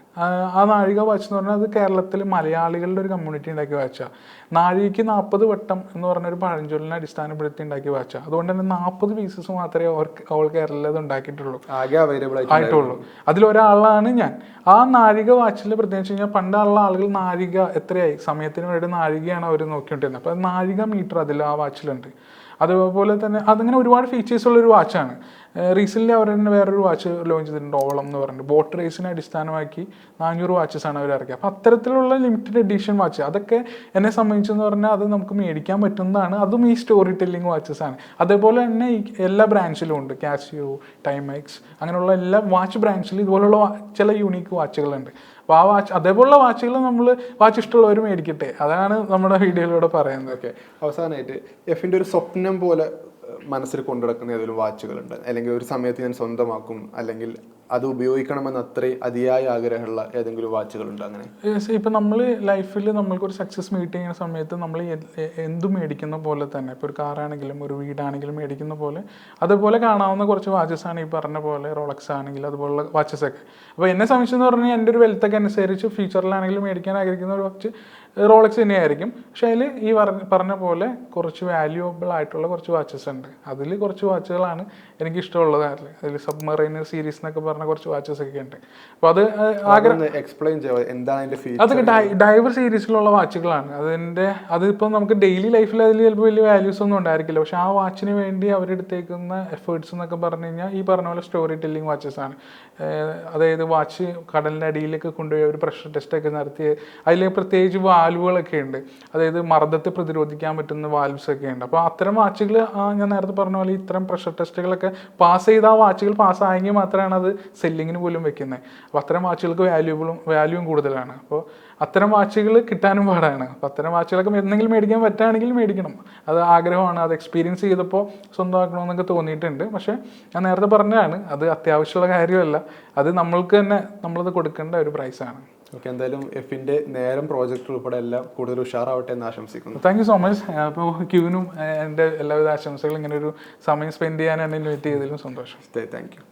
Speaker 1: ആ നാഴിക വാച്ച് എന്ന് പറഞ്ഞാൽ അത് കേരളത്തിൽ മലയാളികളുടെ ഒരു കമ്മ്യൂണിറ്റി ഉണ്ടാക്കിയ വാച്ചാണ്. നാഴികയ്ക്ക് 40 വട്ടം എന്ന് പറഞ്ഞൊരു പഴഞ്ചൊല്ലിനെ അടിസ്ഥാനപ്പെടുത്തി ഉണ്ടാക്കിയ വാച്ചാണ്. അതുകൊണ്ട് തന്നെ 40 പീസസ് മാത്രമേ ഓൾ കേരളത്തിൽ അത് ഉണ്ടാക്കിയിട്ടുള്ളൂ, ആയിട്ടുള്ളൂ. അതിലൊരാളാണ് ഞാൻ. ആ നാഴിക വാച്ചിൽ പ്രത്യേകിച്ച് കഴിഞ്ഞാൽ പണ്ടുള്ള ആളുകൾ നാഴിക എത്രയായി സമയത്തിന് വേണ്ടി നാഴികയാണ് അവർ നോക്കിക്കൊണ്ടിരുന്നത്. അപ്പോൾ നാഴിക മീറ്റർ അതിൽ ആ വാച്ചിലുണ്ട്. അതുപോലെ തന്നെ അതിങ്ങനെ ഒരുപാട് ഫീച്ചേഴ്സ് ഉള്ളൊരു വാച്ചാണ്. റീസെൻ്റ്ലി അവർ തന്നെ വേറൊരു വാച്ച് ലോഞ്ച് ചെയ്തിട്ടുണ്ട്, ഓളം എന്ന് പറഞ്ഞിട്ട്. ബോട്ട് റേസിനെ അടിസ്ഥാനമാക്കി 400 വാച്ചസാണ് അവർ ഇറക്കിയത്. അപ്പോൾ അത്തരത്തിലുള്ള ലിമിറ്റഡ് എഡിഷൻ വാച്ച് അതൊക്കെ എന്നെ സംബന്ധിച്ചെന്ന് പറഞ്ഞാൽ അത് നമുക്ക് മേടിക്കാൻ പറ്റുന്നതാണ്. അതും ഈ സ്റ്റോറി ടെല്ലിങ് വാച്ചസാണ്. അതേപോലെ തന്നെ ഈ എല്ലാ ബ്രാൻഡിലും ഉണ്ട്, കാസിയോ, ടൈമെക്സ്, അങ്ങനെയുള്ള എല്ലാ വാച്ച് ബ്രാൻഡ്സിലും ഇതുപോലുള്ള ചില യൂണീക്ക് വാച്ചുകളുണ്ട്. അപ്പോൾ ആ വാച്ച് അതേപോലുള്ള വാച്ചുകൾ നമ്മൾ വാച്ച് ഇഷ്ടമുള്ളവർ മേടിക്കട്ടെ, അതാണ് നമ്മുടെ വീഡിയോയിലൂടെ പറയുന്നത്.
Speaker 2: ഓക്കെ, അവസാനമായിട്ട് എഫിൻ്റെ ഒരു സ്വപ്നം പോലെ മനസ്സിൽ കൊണ്ടുനടക്കുന്ന ഏതെങ്കിലും വാച്ചുകളുണ്ട്, അല്ലെങ്കിൽ ഒരു സമയത്ത് ഞാൻ സ്വന്തമാക്കും അല്ലെങ്കിൽ അത് ഉപയോഗിക്കണമെന്ന് അത്രയും അതിയായ ആഗ്രഹമുള്ള ഏതെങ്കിലും വാച്ചുകളുണ്ട് അങ്ങനെ?
Speaker 1: ഇപ്പം നമ്മൾ ലൈഫിൽ നമ്മൾക്കൊരു സക്സസ് മീറ്റ് ചെയ്യുന്ന സമയത്ത് നമ്മൾ എന്തും മേടിക്കുന്ന പോലെ തന്നെ, ഇപ്പോൾ ഒരു കാറാണെങ്കിലും ഒരു വീടാണെങ്കിലും മേടിക്കുന്ന പോലെ അതുപോലെ കാണാവുന്ന കുറച്ച് വാച്ചസാണ് ഈ പറഞ്ഞ പോലെ റോളക്സ് ആണെങ്കിൽ അതുപോലുള്ള വാച്ചസൊക്കെ. അപ്പോൾ എന്നെ സംബന്ധിച്ചെന്ന് പറഞ്ഞാൽ എൻ്റെ ഒരു വെൽത്തൊക്കെ അനുസരിച്ച് ഫ്യൂച്ചറിലാണെങ്കിലും മേടിക്കാൻ ആഗ്രഹിക്കുന്ന ഒരു വാച്ച് റോളക്സ് തന്നെയായിരിക്കും. പക്ഷേ അതിൽ ഈ പറഞ്ഞ പോലെ കുറച്ച് വാല്യൂബിൾ ആയിട്ടുള്ള കുറച്ച് വാച്ചസ് ഉണ്ട്. അതിൽ കുറച്ച് വാച്ചുകളാണ് എനിക്കിഷ്ടമുള്ളത്. അതിൽ സബ്മറൈനർ സീരീസ് എന്നൊക്കെ പറഞ്ഞ കുറച്ച് വാച്ചസ് ഒക്കെ ഉണ്ട്. അപ്പോൾ അത്
Speaker 2: എക്സ്പ്ലെയിൻ എന്താണ്
Speaker 1: അതൊക്കെ ഡൈവർ സീരീസിലുള്ള വാച്ചുകളാണ്. അതിപ്പോൾ നമുക്ക് ഡെയിലി ലൈഫിൽ അതിൽ ചിലപ്പോൾ വലിയ വാല്യൂസ് ഒന്നും ഉണ്ടായിരിക്കില്ല. പക്ഷെ ആ വാച്ചിന് വേണ്ടി അവരെടുത്തേക്കുന്ന എഫേർട്സ് എന്നൊക്കെ പറഞ്ഞു കഴിഞ്ഞാൽ ഈ പറഞ്ഞ പോലെ സ്റ്റോറി ടെല്ലിങ് വാച്ചസ് ആണ്. അതായത് വാച്ച് കടലിൻ്റെ അടിയിലേക്ക് കൊണ്ടുപോയി ഒരു പ്രഷർ ടെസ്റ്റൊക്കെ നടത്തി അതിൽ പ്രത്യേകിച്ച് വാൽവുകളൊക്കെ ഉണ്ട്. അതായത് മർദ്ദത്തെ പ്രതിരോധിക്കാൻ പറ്റുന്ന വാൽവ്സ് ഒക്കെ ഉണ്ട്. അപ്പോൾ അത്തരം വാച്ചുകൾ ഞാൻ നേരത്തെ പറഞ്ഞ പോലെ ഇത്തരം പ്രഷർ ടെസ്റ്റുകളൊക്കെ പാസ് ചെയ്ത ആ വാച്ചുകൾ പാസ്സായെങ്കിൽ മാത്രമാണ് അത് സെല്ലിങ്ങിന് പോലും വെക്കുന്നത്. അപ്പോൾ അത്തരം വാച്ചുകൾക്ക് വാല്യൂവും കൂടുതലാണ്. അപ്പോൾ അത്തരം വാച്ചുകൾ കിട്ടാനും പാടാണ്. അപ്പോൾ അത്തരം വാച്ചുകളൊക്കെ എന്തെങ്കിലും മേടിക്കാൻ പറ്റുകയാണെങ്കിൽ മേടിക്കണം. അത് ആഗ്രഹമാണ്. അത് എക്സ്പീരിയൻസ് ചെയ്തപ്പോൾ സ്വന്തമാക്കണമെന്നൊക്കെ തോന്നിയിട്ടുണ്ട്. പക്ഷേ ഞാൻ നേരത്തെ പറഞ്ഞതാണ്, അത് അത്യാവശ്യമുള്ള കാര്യമല്ല. അത് നമ്മൾക്ക് തന്നെ നമ്മളത് കൊടുക്കേണ്ട ഒരു പ്രൈസാണ്.
Speaker 2: ഓക്കെ, എന്തായാലും എഫിൻ്റെ നേരം പ്രോജക്റ്റ് ഉൾപ്പെടെ എല്ലാം കൂടുതൽ ഉഷാറാവട്ടെ എന്ന് ആശംസിക്കുന്നു.
Speaker 1: Thank you so much. അപ്പോൾ ക്യൂവിനും എൻ്റെ എല്ലാവിധ ആശംസകളും. ഇങ്ങനെ ഒരു സമയം സ്പെൻഡ് ചെയ്യാൻ എന്നെ ഇൻവൈറ്റ് ചെയ്തതിലും സന്തോഷം.
Speaker 2: Thank you.